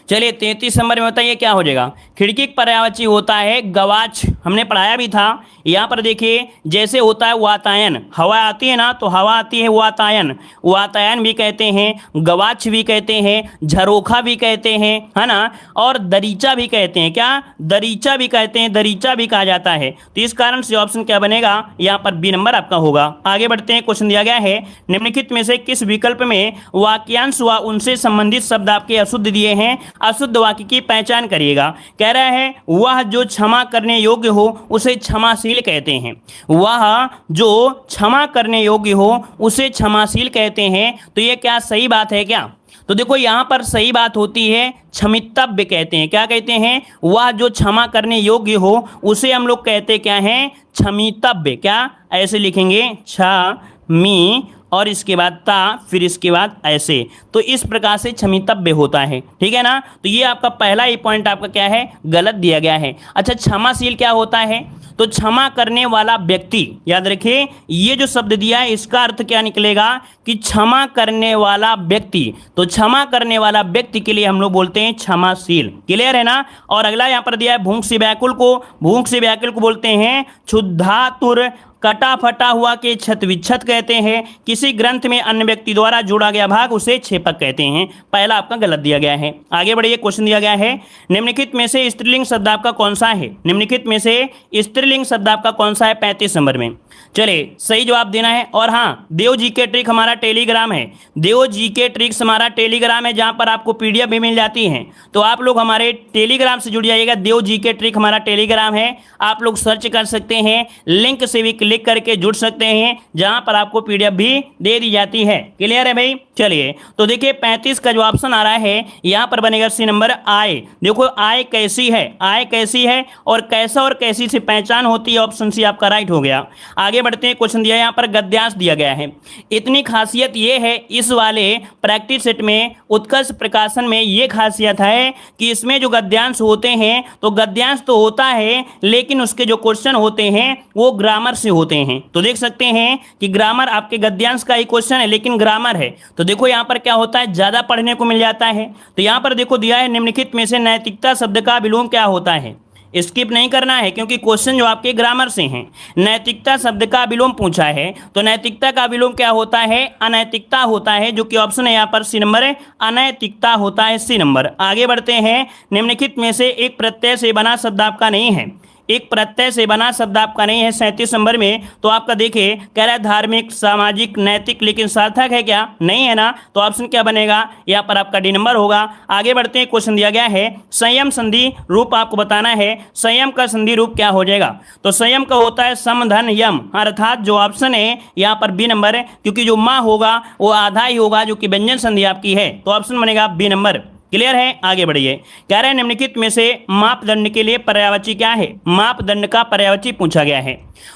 चलिए 33 नंबर में बताइए क्या हो जाएगा। खिड़की पर्यायवाची होता है गवाच, हमने पढ़ाया भी था। यहाँ पर देखिए जैसे होता है वातायन, हवा आती है ना, तो हवा आती है वातायन, वातायन भी कहते हैं, गवाच भी कहते हैं, झरोखा भी कहते हैं, है ना, और दरीचा भी कहते हैं, क्या, दरीचा भी कहते हैं, दरीचा भी कहा जाता है। तो इस कारण से ऑप्शन क्या बनेगा, यहाँ पर बी नंबर आपका होगा। आगे बढ़ते हैं। क्वेश्चन दिया गया है निम्नलिखित में से किस विकल्प में वाक्यांश व उनसे संबंधित शब्द आपके अशुद्ध दिए हैं, अशुद्ध वाक्य की पहचान करिएगा। कह रहा है वह जो क्षमा करने योग्य हो उसे क्षमाशील कहते हैं, वह जो क्षमा करने योग्य हो उसे क्षमाशील कहते हैं। तो ये क्या सही बात है क्या, तो देखो यहाँ पर सही बात होती है क्षमितव्य कहते हैं, क्या कहते हैं, वह जो क्षमा करने योग्य हो उसे हम लोग कहते क्या हैं, क्षमितव्य। क्या ऐसे लिखेंगे, क्षमी और इसके बाद ता, फिर इसके बाद ऐसे, तो इस प्रकार से क्षमितव्य होता है। ठीक है ना, तो ये आपका पहला ही पॉइंट आपका क्या है, गलत दिया गया है। अच्छा क्षमाशील क्या होता है, तो क्षमा करने वाला व्यक्ति, याद रखिए ये जो शब्द दिया है इसका अर्थ क्या निकलेगा कि क्षमा करने वाला व्यक्ति, तो क्षमा करने वाला व्यक्ति के लिए हम लोग बोलते हैं क्षमाशील। क्लियर है ना। और अगला यहाँ पर दिया है भूख से व्याकुल को बोलते हैं क्षुद्धातुर, कटा फटा हुआ के छत विच्छत कहते हैं, किसी ग्रंथ में अन्य व्यक्ति द्वारा जोड़ा गया भाग उसे छेपक कहते हैं। पहला आपका गलत दिया गया है। आगे बढ़िए। क्वेश्चन दिया गया है निम्नलिखित में से स्त्रीलिंग शब्द आपका कौन सा है, निम्नलिखित में से स्त्रीलिंग शब्द आपका कौन सा है, 35 नंबर में। चलिए सही जवाब देना है। और हाँ, देव जी के ट्रिक हमारा टेलीग्राम है, देव जी के ट्रिक्स हमारा टेलीग्राम है, जहां पर आपको पीडीएफ भी मिल जाती है। तो आप लोग हमारे टेलीग्राम से जुड़ जाइएगा, देव जी के ट्रिक हमारा टेलीग्राम है, आप लोग सर्च कर सकते हैं, लिंक से भी क्लिक करके जुड़ सकते हैं, जहां पर आपको पीडीएफ भी दे दी जाती है। क्लियर है भाई। चलिए तो देखिए 35 का जो ऑप्शन आ रहा है यहाँ पर बनेगा सी नंबर आय। देखो आय कैसी है, आय कैसी है और कैसा और कैसी से पहचान होती है, ऑप्शन सी आपका राइट हो गया। आगे बढ़ते हैं। क्वेश्चन दिया यहाँ पर गद्यांश दिया गया है। इतनी खासियत ये है इस वाले प्रैक्टिस सेट में, उत्कर्ष प्रकाशन में ये खासियत है कि इसमें जो गद्यांश होते हैं, तो गद्यांश तो होता है लेकिन उसके जो क्वेश्चन होते हैं वो ग्रामर से होते होते हैं। तो देख सकते हैं कि ग्रामर आपके गद्यांश का ही क्वेश्चन है लेकिन ग्रामर है, तो देखो यहाँ पर क्या होता है, ज्यादा पढ़ने को मिल जाता है। तो यहाँ पर देखो दिया है निम्नलिखित में से नैतिकता शब्द का विलोम क्या होता है। स्किप नहीं करना है क्योंकि क्वेश्चन जो आपके ग्रामर से हैं। नैतिकता शब्द का विलोम पूछा है, तो नैतिकता का विलोम क्या होता है, अनैतिकता होता है, जो कि ऑप्शन है यहाँ पर सी नंबर है, अनैतिकता होता है सी नंबर। आगे बढ़ते हैं, निम्नलिखित में से एक प्रत्यय से बना शब्द आपका नहीं है। एक प्रत्यय से बना शब्द आपका नहीं है 37 नंबर में। तो आपका देखिए कह रहा है धार्मिक, सामाजिक, नैतिक, लेकिन सार्थक है क्या, नहीं है ना। तो ऑप्शन क्या बनेगा, यहाँ पर आपका डी नंबर होगा। आगे बढ़ते हैं, क्वेश्चन दिया गया है संयम संधि रूप आपको बताना है। संयम का संधि रूप क्या हो जाएगा, तो संयम का होता है समधन यम, अर्थात जो ऑप्शन है यहाँ पर बी नंबर है, क्योंकि जो माँ होगा वो आधा ही होगा, जो कि व्यंजन संधि आपकी है। तो ऑप्शन बनेगा बी नंबर। क्लियर है, आगे बढ़िए। कह रहे हैं निम्नलिखित में से मापदंड के लिए पर्यायवाची क्या है, मापदंड का पर्यायवाची पूछा गया है।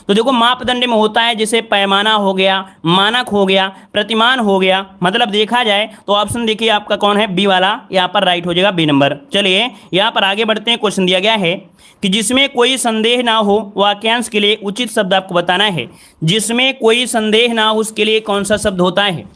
तो देखो मापदंड में होता है जैसे पैमाना हो गया, मानक हो गया, प्रतिमान हो गया, मतलब देखा जाए तो ऑप्शन देखिए आपका कौन है, बी वाला यहाँ पर राइट हो जाएगा, बी नंबर। चलिए यहाँ पर आगे बढ़ते हैं, क्वेश्चन दिया गया है कि जिसमें कोई संदेह ना हो वाक्यांश के लिए उचित शब्द आपको बताना है। जिसमें कोई संदेह ना हो उसके लिए कौन सा शब्द होता है।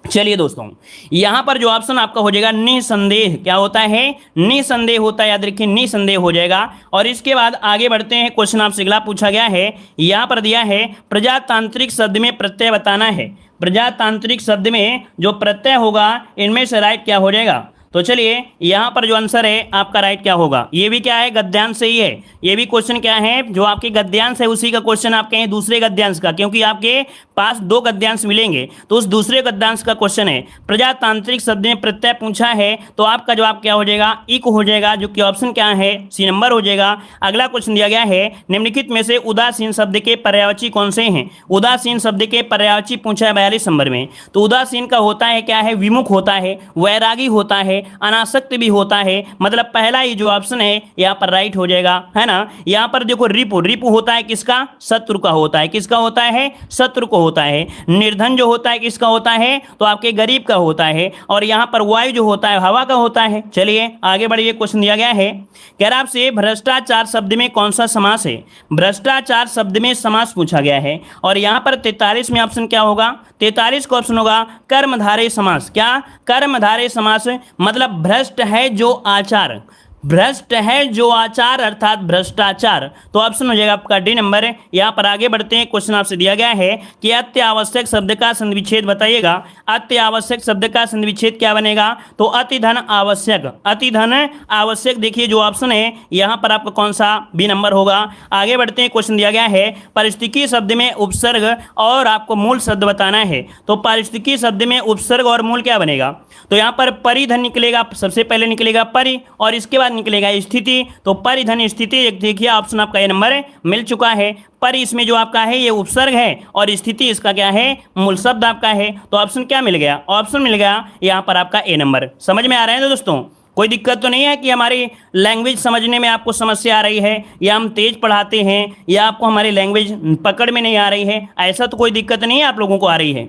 चलिए दोस्तों यहां पर जो ऑप्शन आपका हो जाएगा निसंदेह, क्या होता है, निसंदेह होता है, याद रखिए निसंदेह हो जाएगा। और इसके बाद आगे बढ़ते हैं, क्वेश्चन आपसे अगला पूछा गया है, यहां पर दिया है प्रजातांत्रिक शब्द में प्रत्यय बताना है। प्रजातांत्रिक शब्द में जो प्रत्यय होगा इनमें से राइट क्या हो जाएगा। तो चलिए यहाँ पर जो आंसर है आपका राइट क्या होगा, ये भी क्या है, गद्यांश से ही है। ये भी क्वेश्चन क्या है, जो आपके गद्यांश है उसी का क्वेश्चन आप कहें दूसरे गद्यांश का, क्योंकि आपके पास दो गद्यांश मिलेंगे तो उस दूसरे गद्यांश का क्वेश्चन है। प्रजातांत्रिक शब्द में प्रत्यय पूछा है तो आपका जवाब क्या हो जाएगा, इक हो जाएगा, जो कि ऑप्शन क्या है, सी नंबर हो जाएगा। अगला क्वेश्चन दिया गया है निम्नलिखित में से उदासीन शब्द के पर्यायवाची कौन से हैं। उदासीन शब्द के पर्यायवाची पूछा है 42 नंबर में। तो उदासीन का होता है क्या है, विमुख होता है, वैरागी होता है, अनासक्त भी होता है, मतलब पहला ही जो ऑप्शन है यहाँ पर राइट हो जाएगा, है ना। यहाँ पर देखो रिपु, रिपु होता है किसका, शत्रु का होता है, किसका होता है, शत्रु को होता है। निर्धन जो होता है किसका होता है, तो आपके गरीब का होता है। और यहाँ पर वायु जो होता है हवा का होता है। चलिए आगे बढ़िए, क्वेश्चन दिया गया है, कह रहा आपसे भ्रष्टाचार शब्द में कौन सा समास है। भ्रष्टाचार शब्द में समास पूछा गया है और यहाँ पर 43 में ऑप्शन क्या होगा, 43 का ऑप्शन होगा कर्मधारय समास। क्या, कर्मधारय समास, मतलब भ्रष्ट है जो आचार, भ्रष्ट है जो आचार अर्थात भ्रष्टाचार। तो ऑप्शन हो जाएगा आपका डी नंबर। यहाँ पर आगे बढ़ते हैं, क्वेश्चन आपसे दिया गया है कि अति आवश्यक शब्द का संधिविच्छेद बताइएगा। अति आवश्यक शब्द का संधिविच्छेद क्या बनेगा, तो अति धन आवश्यक, अति धन आवश्यक। देखिए जो ऑप्शन है यहाँ पर आपका कौन सा, बी नंबर होगा। आगे बढ़ते हैं, क्वेश्चन दिया गया है पारिस्थितिकी शब्द में उपसर्ग और आपको मूल शब्द बताना है। तो पारिस्थितिकी शब्द में उपसर्ग और मूल क्या बनेगा, तो यहाँ पर परिधन निकलेगा, सबसे पहले निकलेगा परि और इसके बाद निकलेगा स्थिति। तो परिधन स्थिति, एक देखिए ऑप्शन आपका ये नंबर मिल चुका है। परि इसमें जो आपका है ये उपसर्ग है और स्थिति इसका क्या है, मूल शब्द आपका है। तो ऑप्शन क्या मिल गया, ऑप्शन मिल गया यहाँ पर आपका ए नंबर। समझ में आ रहा है ना दोस्तों, कोई दिक्कत तो नहीं है कि हमारी लैंग्वेज समझने में आपको समस्या आ रही है, या हम तेज पढ़ाते हैं, या आपको हमारी लैंग्वेज पकड़ में नहीं आ रही है, ऐसा तो कोई दिक्कत नहीं है आप लोगों को आ रही है।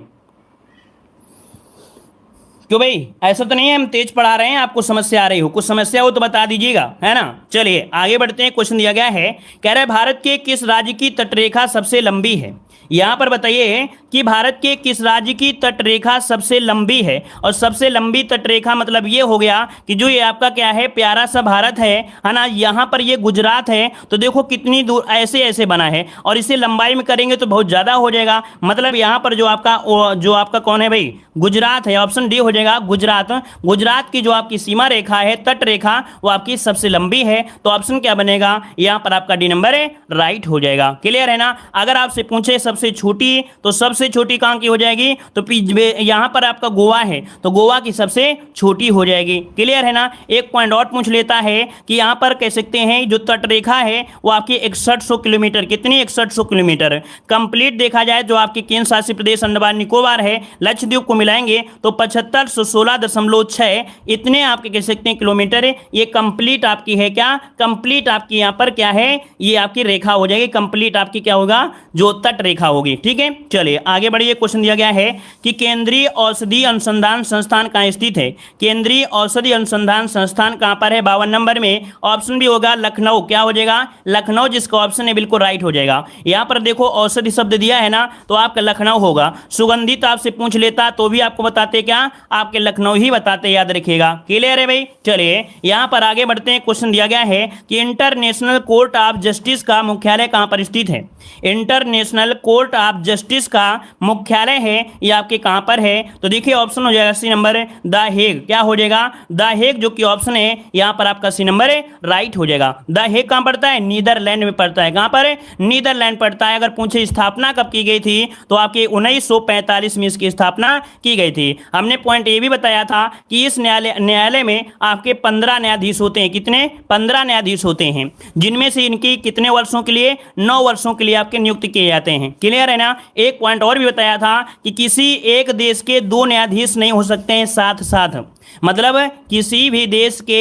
क्यों भाई, ऐसा तो नहीं है हम तेज पढ़ा रहे हैं आपको समस्या आ रही हो, कुछ समस्या हो तो बता दीजिएगा, है ना। चलिए आगे बढ़ते हैं, क्वेश्चन दिया गया है, कह रहा है भारत के किस राज्य की तटरेखा सबसे लंबी है। यहाँ पर बताइए कि भारत के किस राज्य की तटरेखा सबसे लंबी है। और सबसे लंबी तटरेखा मतलब ये हो गया कि जो ये आपका क्या है, प्यारा सा भारत है ना, यहाँ पर ये गुजरात है। तो देखो कितनी दूर ऐसे ऐसे बना है और इसे लंबाई में करेंगे तो बहुत ज़्यादा हो जाएगा। मतलब यहाँ पर जो आपका कौन है भाई, गुजरात है, ऑप्शन डी हो जाएगा गुजरात। गुजरात की जो आपकी सीमा रेखा है, तट रेखा, वो आपकी सबसे लंबी है। तो ऑप्शन क्या बनेगा, यहाँ पर आपका डी नंबर है, राइट हो जाएगा। क्लियर है ना। अगर आपसे पूछे सबसे छोटी, तो सबसे छोटी कहाँ की हो जाएगी, तो यहाँ पर आपका गोवा है तो गोवा की सबसे छोटी हो जाएगी। क्लियर है ना। एक पॉइंट और पूछ लेता है कि यहाँ पर कह सकते हैं जो तट रेखा है वो आपकी 6100 किलोमीटर, कितनी 6100 किलोमीटर कंप्लीट देखा जाए, जो आपके केंद्र शासित प्रदेश अंडमान निकोबार है, लक्षद्वीप को मिलाएंगे तो 7516.6 इतने आपके कह सकते हैं किलोमीटर है। ये कंप्लीट आपकी है क्या, कंप्लीट आपकी यहाँ पर क्या है, ये आपकी रेखा हो जाएगी, कंप्लीट आपकी क्या होगा, जो तट रेखा होगी। ठीक है, चलिए आगे बढ़िए। क्वेश्चन दिया गया है कि केंद्रीय औषधि अनुसंधान संस्थान कहाँ स्थित है। केंद्रीय औषधि अनुसंधान संस्थान कहाँ पर है। 52 नंबर में ऑप्शन भी होगा लखनऊ। क्या हो जाएगा, लखनऊ, जिसका ऑप्शन है बिल्कुल राइट हो जाएगा। यहाँ पर देखो औषधि शब्द दिया है ना, तो आपका लखनऊ होगा। सुगंधित आपसे पूछ लेता तो भी आपको बताते क्या, आपके लखनऊ ही बताते, याद रखिएगा। क्लियर है भाई। चलिए यहाँ पर आगे बढ़ते हैं। क्वेश्चन दिया गया है कि इंटरनेशनल कोर्ट ऑफ जस्टिस का मुख्यालय कहाँ पर स्थित है। इंटरनेशनल कोर्ट ऑफ जस्टिस का मुख्यालय है ये आपके कहाँ पर है, तो देखिए ऑप्शन हो जाएगा सी नंबर द हेग। क्या हो जाएगा, द हेग, जो कि ऑप्शन है यहाँ पर आपका सी नंबर राइट हो जाएगा। द हेग कहाँ पड़ता है, नीदरलैंड में पड़ता है। कहाँ पर, नीदरलैंड पड़ता है। अगर पूछे स्थापना कब की गई थी, तो आपके 1945 में इसकी स्थापना की गई थी। हमने पॉइंट ये भी बताया था कि इस न्यायालय में आपके 15 न्यायाधीश होते हैं। कितने, 15 न्यायाधीश होते हैं, जिनमें से इनकी कितने वर्षों के लिए, 9 वर्षों के लिए आपके नियुक्त किए जाते हैं। क्लियर है ना। एक पॉइंट और भी बताया था कि किसी एक देश के 2 न्यायाधीश नहीं हो सकते हैं साथ साथ, मतलब किसी भी देश के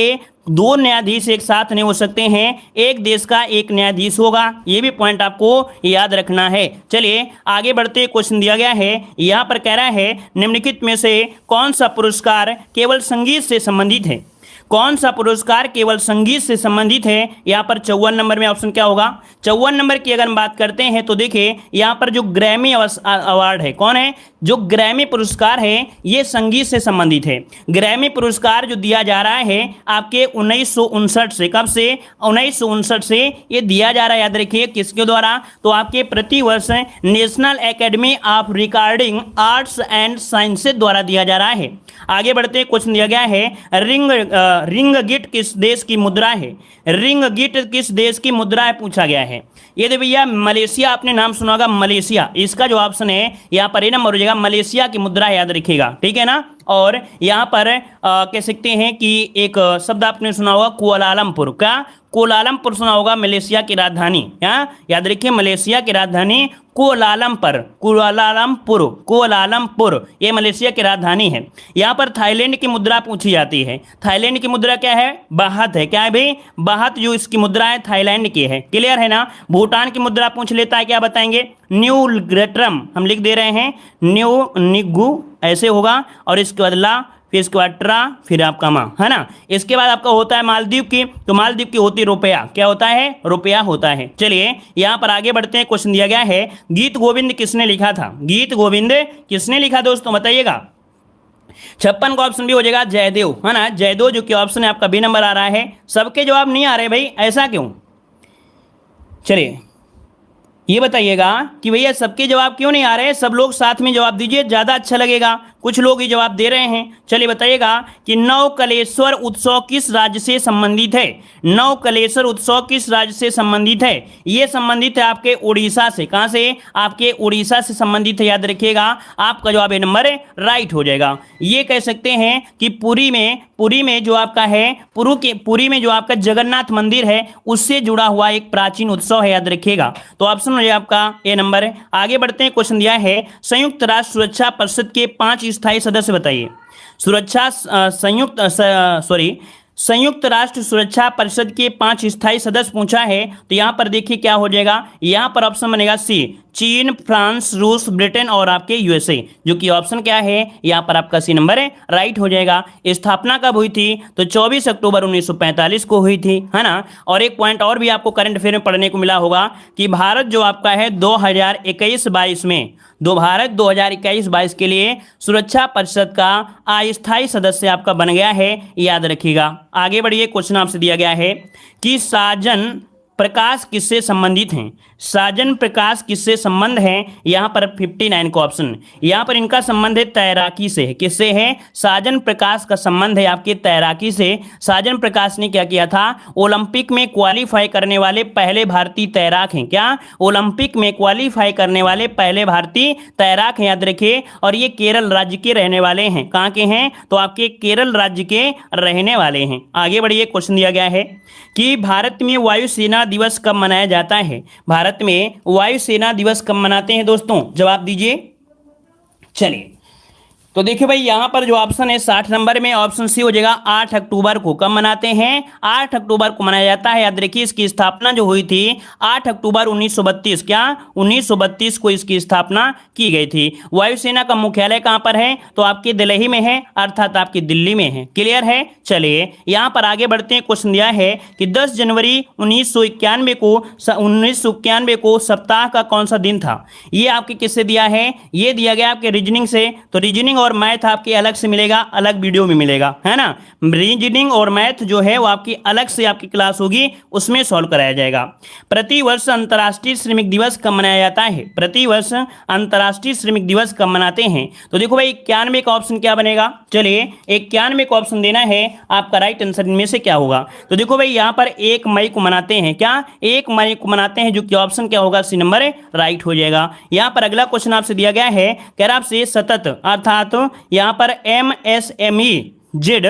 2 न्यायाधीश एक साथ नहीं हो सकते हैं, एक देश का एक न्यायाधीश होगा। ये भी पॉइंट आपको याद रखना है। चलिए आगे बढ़ते। क्वेश्चन दिया गया है, यहाँ पर कह रहा है निम्नलिखित में से कौन सा पुरस्कार केवल संगीत से संबंधित है। कौन सा पुरस्कार केवल संगीत से संबंधित है। यहाँ पर 54 नंबर में ऑप्शन क्या होगा। 54 नंबर की अगर हम बात करते हैं तो देखिए यहाँ पर जो ग्रैमी अवार्ड है, कौन है, जो ग्रैमी पुरस्कार है ये संगीत से संबंधित है। ग्रैमी पुरस्कार जो दिया जा रहा है आपके 1959 से, कब से, 1959 से ये दिया जा रहा है। याद रखिए किसके द्वारा, तो आपके प्रतिवर्ष national academy of recording arts and sciences द्वारा दिया जा रहा है। आगे बढ़ते। क्वेश्चन दिया गया है रिंगगिट किस देश की मुद्रा है। रिंगगिट किस देश की मुद्रा है पूछा गया है। ये दे भैया मलेशिया, आपने नाम सुना होगा मलेशिया। इसका जो ऑप्शन है यहाँ पर ये नंबर हो जाएगा, मलेशिया की मुद्रा है, याद रखिएगा। ठीक है ना। और यहाँ पर कह सकते हैं कि एक शब्द आपने सुना होगा कुआलालंपुर। क्या, कुआलालंपुर सुना होगा, मलेशिया की राजधानी। यहाँ याद रखिए मलेशिया की राजधानी कुआलालंपुर, कुआलालंपुर, कुआलालंपुर, ये मलेशिया की राजधानी है। यहाँ पर थाईलैंड की मुद्रा पूछी जाती है। थाईलैंड की मुद्रा क्या है, बाहत है। क्या है भाई, बाहत जो इसकी मुद्रा है थाईलैंड की है। क्लियर है ना। भूटान की मुद्रा पूछ लेता है, क्या बताएंगे, न्यू ग्रेटरम, हम लिख दे रहे हैं न्यू निगू, ऐसे होगा। और इसके बाद ला, फिर इसके बाद ट्रा, फिर आपका माँ, है ना। इसके बाद आपका होता है मालदीव की, तो मालदीव की होती रुपया। क्या होता है, रुपया होता है। चलिए यहाँ पर आगे बढ़ते हैं। क्वेश्चन दिया गया है गीत गोविंद किसने लिखा था। गीत गोविंद किसने लिखा दोस्तों बताइएगा। 56 का ऑप्शन भी हो जाएगा जयदेव, है ना। जयदेव जो कि ऑप्शन है आपका बी नंबर आ रहा है। सबके जवाब नहीं आ रहे भाई, ऐसा क्यों। चलिए ये बताइएगा कि भैया सबके जवाब क्यों नहीं आ रहे, सब लोग साथ में जवाब दीजिए, ज़्यादा अच्छा लगेगा। कुछ लोग ही जवाब दे रहे हैं। चलिए बताइएगा कि नवकलेश्वर उत्सव किस राज्य से संबंधित है। नवकलेश्वर उत्सव किस राज्य से संबंधित है। ये संबंधित है आपके उड़ीसा से। कहाँ से, आपके उड़ीसा से संबंधित है, याद रखिएगा। आपका जवाब ए नंबर राइट हो जाएगा। ये कह सकते हैं कि पुरी में जो आपका है, पुरी में जो आपका जगन्नाथ मंदिर है उससे जुड़ा हुआ एक प्राचीन उत्सव है, याद रखिएगा। तो ऑप्शन हो जाएगा आपका ए नंबर। आगे बढ़ते हैं। क्वेश्चन दिया है संयुक्त राष्ट्र सुरक्षा परिषद के 5 स्थायी सदस्य बताइए। संयुक्त राष्ट्र सुरक्षा परिषद के 5 स्थायी सदस्य पूछा है, तो यहां पर देखिए क्या हो जाएगा। यहां पर ऑप्शन बनेगा सी, चीन, फ्रांस, रूस, ब्रिटेन और आपके यूएसए, जो कि ऑप्शन क्या है यहां पर आपका सी नंबर राइट हो जाएगा। स्थापना कब हुई थी, तो 24 अक्टूबर 1945 को हुई थी, है ना। और एक पॉइंट और भी आपको करंट अफेयर में पढ़ने को मिला होगा कि भारत जो आपका है 2021-22 में, भारत 2021-22 के लिए सुरक्षा परिषद का अस्थायी सदस्य आपका बन गया है, याद रखिएगा। आगे बढ़िए। क्वेश्चन आपसे दिया गया है कि साजन प्रकाश किससे संबंधित हैं। साजन प्रकाश किससे संबंध है, यहाँ पर 59 का ऑप्शन। यहाँ पर इनका संबंध है तैराकी से। किससे है, साजन प्रकाश का संबंध है आपके तैराकी से। साजन प्रकाश ने क्या किया था, ओलंपिक में क्वालिफाई करने वाले पहले भारतीय तैराक हैं। क्या, ओलंपिक में क्वालिफाई करने वाले पहले भारतीय तैराक हैं, याद रखिए। और ये केरल राज्य के रहने वाले हैं। कहाँ के हैं, तो आपके केरल राज्य के रहने वाले हैं। आगे बढ़िए। क्वेश्चन दिया गया है कि भारत में वायुसेना दिवस कब मनाया जाता है। भारत में वायुसेना दिवस कब मनाते हैं दोस्तों, जवाब दीजिए। चलिए तो देखिए भाई यहाँ पर जो ऑप्शन है 60 नंबर में ऑप्शन सी हो जाएगा। 8 अक्टूबर को कब मनाते हैं? 8 अक्टूबर को मनाया जाता है। याद रखिए इसकी स्थापना जो हुई थी 8 अक्टूबर 1932, क्या 1932 को इसकी स्थापना की गई थी। वायुसेना का मुख्यालय कहाँ पर है? तो आपकी दिल्ली में है, अर्थात आपकी दिल्ली में है। क्लियर है? चलिए यहाँ पर आगे बढ़ते हैं। क्वेश्चन दिया है कि 10 जनवरी 1991 को सप्ताह का कौन सा दिन था? ये आपके किससे दिया है? ये दिया गया आपके रीजनिंग से। तो रीजनिंग और मैथ आपके अलग से मिलेगा, अलग वीडियो में मिलेगा, है ना। रीजनिंग और मैथ जो है वो आपकी अलग से आपकी क्लास होगी, उसमें सॉल्व कराया जाएगा। प्रतिवर्ष अंतर्राष्ट्रीय श्रमिक दिवस कब मनाया जाता है? प्रतिवर्ष अंतर्राष्ट्रीय श्रमिक दिवस कब मनाते हैं? तो देखो भाई 91 का ऑप्शन क्या बनेगा? चलिए 91 का ऑप्शन देना है, आपका राइट आंसर इनमें से क्या होगा? तो देखो भाई यहाँ पर 1 मई को मनाते हैं, क्या 1 मई को मनाते हैं, जो कि ऑप्शन क्या होगा? सी नंबर राइट हो जाएगा। यहाँ पर अगला क्वेश्चन आपसे दिया गया है, कह रहा आपसे सतत अर्थात यहाँ पर MSME जेड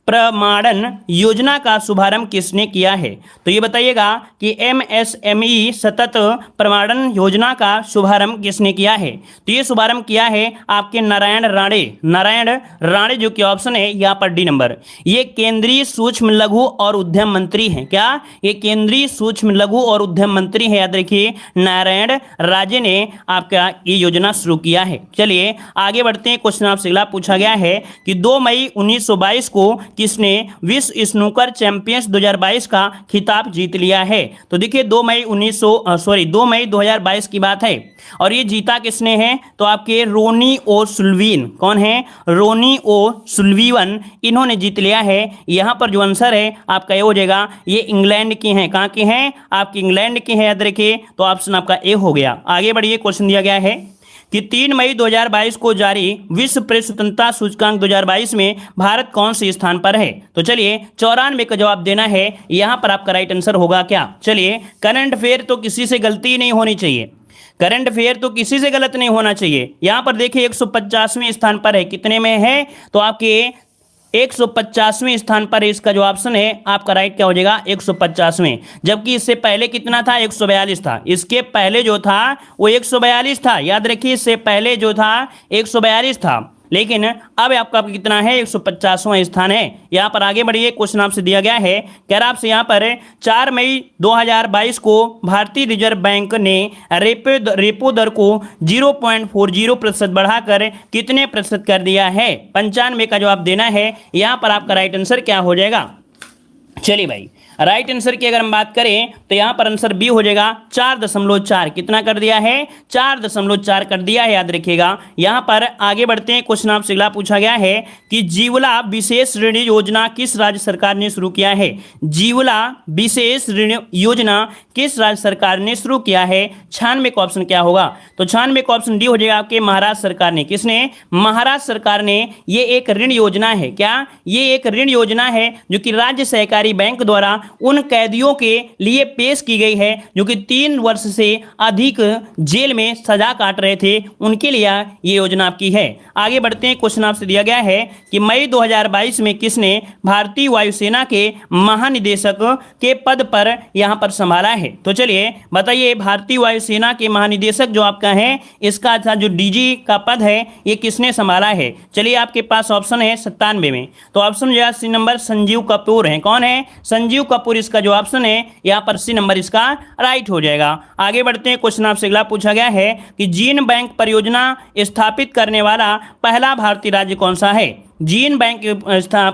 प्रमाणन योजना का शुभारंभ किसने किया है? तो ये बताइएगा कि MSME सतत प्रमाणन योजना का शुभारंभ किसने किया है? तो ये शुभारंभ किया है आपके नारायण राणे, जो कि ऑप्शन है यहाँ पर डी नंबर। ये केंद्रीय सूक्ष्म लघु और उद्यम मंत्री हैं। क्या? ये केंद्रीय सूक्ष्म लघु और उद्यम मंत्री हैं। याद रखिए नारायण राजे ने आपका ये योजना शुरू किया है। चलिए आगे बढ़ते हैं। क्वेश्चन आपसे अगला पूछा गया है कि 2 मई 1922 को किसने विश्व स्नूकर चैंपियंस 2022 का खिताब जीत लिया है? तो देखिए 2 मई 2022 की बात है, और ये जीता किसने है? तो आपके रोनी ओ सुल्वीन। कौन है? रोनी ओ सुल्वीवन, इन्होंने जीत लिया है। यहाँ पर जो आंसर है आपका ये हो जाएगा, ये इंग्लैंड की हैं। कहाँ की हैं? आपकी इंग्लैंड की हैं, याद रखिए। तो ऑप्शन आपका ए हो गया। आगे बढ़िए। क्वेश्चन दिया गया है कि 3 मई 2022 को जारी विश्व प्रेस स्वतंत्रता सूचकांक 2022 में भारत कौन से स्थान पर है? तो चलिए 94 का जवाब देना है। यहां पर आपका राइट आंसर होगा क्या? चलिए करंट अफेयर तो किसी से गलती नहीं होनी चाहिए, करंट अफेयर तो किसी से गलत नहीं होना चाहिए। यहां पर देखिए 150वें स्थान पर है। कितने में है? तो आपके 150वें स्थान पर इसका जो ऑप्शन है आपका राइट क्या हो जाएगा? 150वें। जबकि इससे पहले कितना था? 142 था। इसके पहले जो था वो 142 था। याद रखिए इससे पहले जो था 142 था, लेकिन अब आपका कितना है? 150वां स्थान है। यहाँ पर आगे बढ़िए। क्वेश्चन आपसे दिया गया है, कह रहा आपसे यहाँ पर 4 मई 2022 को भारतीय रिजर्व बैंक ने रेपो दर को 0.40% बढ़ाकर कितने प्रतिशत कर दिया है? 95 का जवाब देना है। यहाँ पर आपका राइट आंसर क्या हो जाएगा? चलिए भाई राइट आंसर की अगर हम बात करें तो यहां पर आंसर बी हो जाएगा 4.4। कितना कर दिया है? 4.4 कर दिया है, याद रखिएगा। यहां पर आगे बढ़ते हैं। क्वेश्चन आपसे अगला पूछा गया है कि जीवला विशेष ऋण योजना किस राज्य सरकार ने शुरू किया है? जीवला विशेष ऋण योजना किस राज्य सरकार ने शुरू किया है? 96 का ऑप्शन क्या होगा? तो 96 का ऑप्शन डी हो जाएगा आपके महाराष्ट्र सरकार ने। किसने? महाराष्ट्र सरकार ने। ये एक ऋण योजना है। क्या? ये एक ऋण योजना है जो कि राज्य सहकारी बैंक द्वारा उन कैदियों के लिए पेश की गई है जो कि 3 वर्ष से अधिक जेल में सजा काट रहे थे, उनके लिए ये योजना आपकी है। आगे बढ़ते हैं। क्वेश्चन आपसे दिया गया है कि मई 2022 में किसने भारतीय वायुसेना के महानिदेशक के पद पर यहां पर संभाला है? तो चलिए बताइए भारतीय वायुसेना के महानिदेशक जो आपका है, इसका था जो डीजी का पद है, ये किसने संभाला है? चलिए आपके पास ऑप्शन है 97 में। तो ऑप्शन जो है सी नंबर संजीव कपूर है। कौन है? संजीव कपूर इसका जो ऑप्शन है, यहां पर सी नंबर इसका राइट हो जाएगा। आगे बढ़ते हैं। क्वेश्चन आपसे अगला पूछा गया है कि जीन बैंक परियोजना स्थापित करने वाला पहला भारतीय राज्य कौन सा है? जीन बैंक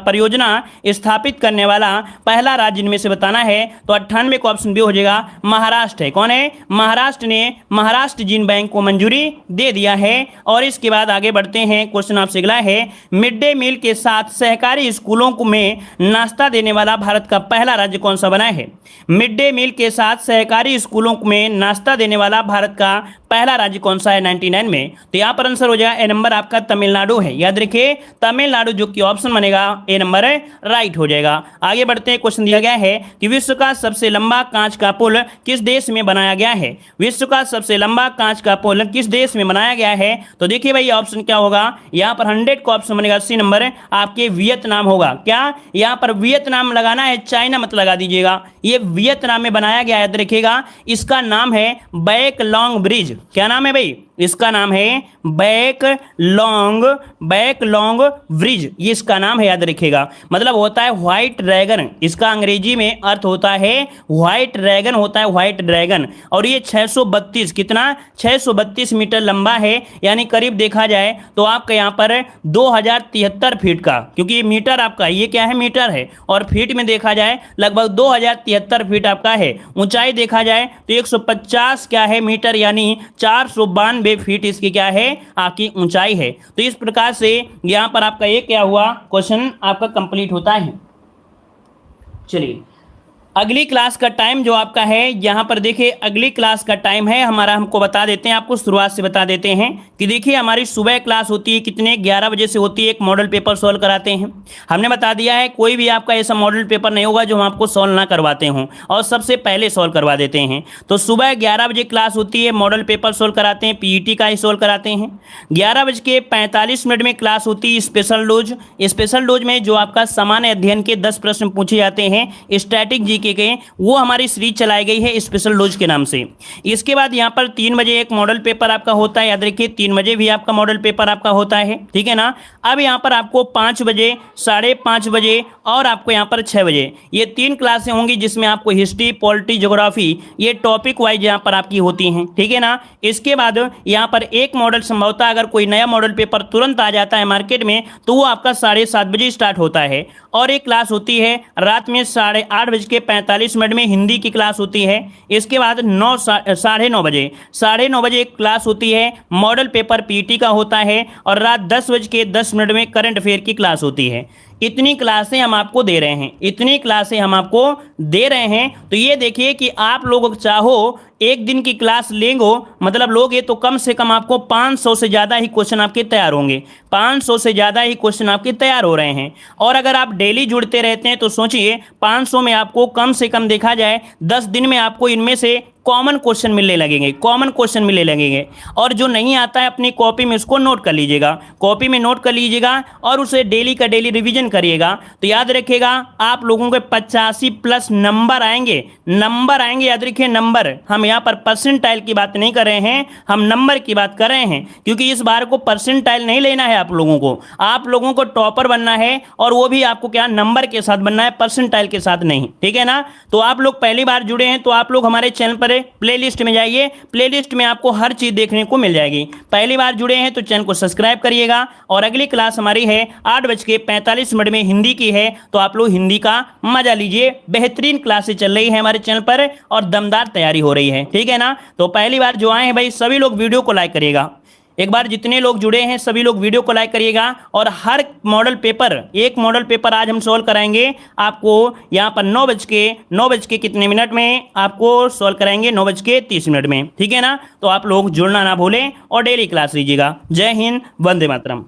परियोजना स्थापित करने वाला पहला राज्य इनमें से बताना है। तो 98 का ऑप्शन भी हो जाएगा महाराष्ट्र है। कौन है? महाराष्ट्र ने महाराष्ट्र जीन बैंक को मंजूरी दे दिया है। और इसके बाद आगे बढ़ते हैं। क्वेश्चन आपसे अगला है, मिड डे मील के साथ सहकारी स्कूलों में नाश्ता देने वाला भारत का पहला राज्य कौन सा बना है? मिड डे मील के साथ सहकारी स्कूलों में नाश्ता देने वाला भारत का पहला राज्य कौन सा है 99 में? तो यहाँ पर आंसर हो जाएगा ए नंबर आपका तमिलनाडु है। याद रखिए तमिलनाडु जो कि ऑप्शन बनेगा ए नंबर राइट हो जाएगा। आगे बढ़ते हैं। क्वेश्चन दिया गया है कि विश्व का सबसे लंबा कांच का पुल किस देश में बनाया गया है? विश्व का सबसे लंबा कांच का पुल किस देश में बनाया गया है? तो देखिए भाई ऑप्शन क्या होगा? यहाँ पर 100 का ऑप्शन बनेगा सी नंबर आपके वियतनाम होगा। क्या? यहाँ पर वियतनाम लगाना है, चाइना मत लगा दीजिएगा। ये वियतनाम में बनाया गया है, याद रखिएगा। इसका नाम है बैक लॉन्ग ब्रिज। क्या नाम है भाई? इसका नाम है बैकलॉन्ग ब्रिज, ये इसका नाम है, याद रखिएगा। मतलब होता है व्हाइट ड्रैगन, इसका अंग्रेजी में अर्थ होता है व्हाइट ड्रैगन, होता है व्हाइट ड्रैगन। और ये 632 कितना 632 मीटर लंबा है, यानी करीब देखा जाए तो आपका यहाँ पर 2073 फीट का, क्योंकि ये मीटर आपका, ये क्या है मीटर है, और फीट में देखा जाए लगभग 2073 फीट आपका है। ऊंचाई देखा जाए तो 150 क्या है मीटर, यानी 492 फीट इसकी क्या है आपकी ऊंचाई है। तो इस प्रकार से यहां पर आपका ये क्या हुआ, क्वेश्चन आपका कंप्लीट होता है। चलिए अगली क्लास का टाइम जो आपका है यहाँ पर देखिए, अगली क्लास का टाइम है हमारा, हमको बता देते हैं, आपको शुरुआत से बता देते हैं कि देखिए हमारी सुबह क्लास होती है कितने 11 बजे से होती है, एक मॉडल पेपर सॉल्व कराते हैं। हमने बता दिया है कोई भी आपका ऐसा मॉडल पेपर नहीं होगा जो हम आपको सॉल्व ना करवाते हों, और सबसे पहले सॉल्व करवा देते हैं। तो सुबह 11 बजे क्लास होती है, मॉडल पेपर सॉल्व कराते हैं, पीईटी का ही सॉल्व कराते हैं। 11:45 में क्लास होती है स्पेशल डोज। स्पेशल डोज में जो आपका सामान्य अध्ययन के 10 प्रश्न पूछे जाते हैं स्टैटिक जी के, वो हमारी सीरीज चलाई गई है स्पेशल डोज के नाम से। इसके बाद यहाँ पर 3 बजे एक मॉडल पेपर आपका होता है, याद रखिए 3 बजे भी आपका मॉडल पेपर आपका होता है, ठीक है ना। अब यहाँ पर आपको 5 बजे, 5:30 बजे और आपको यहाँ पर 6 बजे, ये 3 क्लासें होंगी जिसमें आपको हिस्ट्री, पॉलिटी, ज्योग्राफी, ये टॉपिक वाइज यहाँ पर आपकी होती हैं, ठीक है ना। इसके बाद यहाँ पर एक मॉडल संभवतः अगर कोई नया मॉडल पेपर तुरंत आ जाता है मार्केट में तो वो आपका 7:30 बजे स्टार्ट होता है। और एक क्लास होती है रात में 8:45 में हिंदी की क्लास होती है। इसके बाद 9:30 बजे एक क्लास होती है, मॉडल पेपर पीटी का होता है, और रात 10:10 में करंट अफेयर की क्लास होती है। इतनी क्लासें हम आपको दे रहे हैं, इतनी क्लासें हम आपको दे रहे हैं। तो ये देखिए कि आप लोग चाहो एक दिन की क्लास लेंगे, मतलब लोगे तो कम से कम आपको 500 से ज़्यादा ही क्वेश्चन आपके तैयार होंगे, 500 से ज़्यादा ही क्वेश्चन आपके तैयार हो रहे हैं। और अगर आप डेली जुड़ते रहते हैं तो सोचिए 500 में आपको कम से कम देखा जाए 10 दिन में आपको इनमें से कॉमन क्वेश्चन मिलने लगेंगे, कॉमन क्वेश्चन मिलने लगेंगे। और जो नहीं आता है अपनी कॉपी में उसको नोट कर लीजिएगा, कॉपी में नोट कर लीजिएगा और उसे डेली का डेली रिवीजन करिएगा। तो याद रखिएगा आप लोगों के 85+ नंबर आएंगे, नंबर आएंगे, याद रखिए नंबर। हम यहाँ पर परसेंटाइल की बात नहीं कर रहे हैं, हम नंबर की बात कर रहे हैं, क्योंकि इस बार को परसेंटाइल नहीं लेना है आप लोगों को टॉपर बनना है, और वो भी आपको क्या नंबर के साथ बनना है, परसेंटाइल के साथ नहीं, ठीक है ना। तो आप लोग पहली बार जुड़े हैं तो आप लोग हमारे चैनल पर प्लेलिस्ट में जाइए, प्लेलिस्ट में आपको हर चीज देखने को मिल जाएगी। पहली बार जुड़े हैं तो चैनल को सब्सक्राइब करिएगा। और अगली क्लास हमारी है 8:45 में हिंदी की है, तो आप लोग हिंदी का मजा लीजिए। बेहतरीन क्लासेस चल रही है हमारे चैनल पर और दमदार तैयारी हो रही है, ठीक है ना। तो पहली बार जो आए हैं भाई सभी लोग वीडियो को लाइक करिएगा, एक बार जितने लोग जुड़े हैं सभी लोग वीडियो को लाइक करिएगा। और हर मॉडल पेपर, एक मॉडल पेपर आज हम सॉल्व कराएंगे आपको यहाँ पर 9 बज के कितने मिनट में आपको सॉल्व कराएंगे, 9:30 में, ठीक है ना। तो आप लोग जुड़ना ना भूलें और डेली क्लास लीजिएगा। जय हिंद, वंदे मातरम।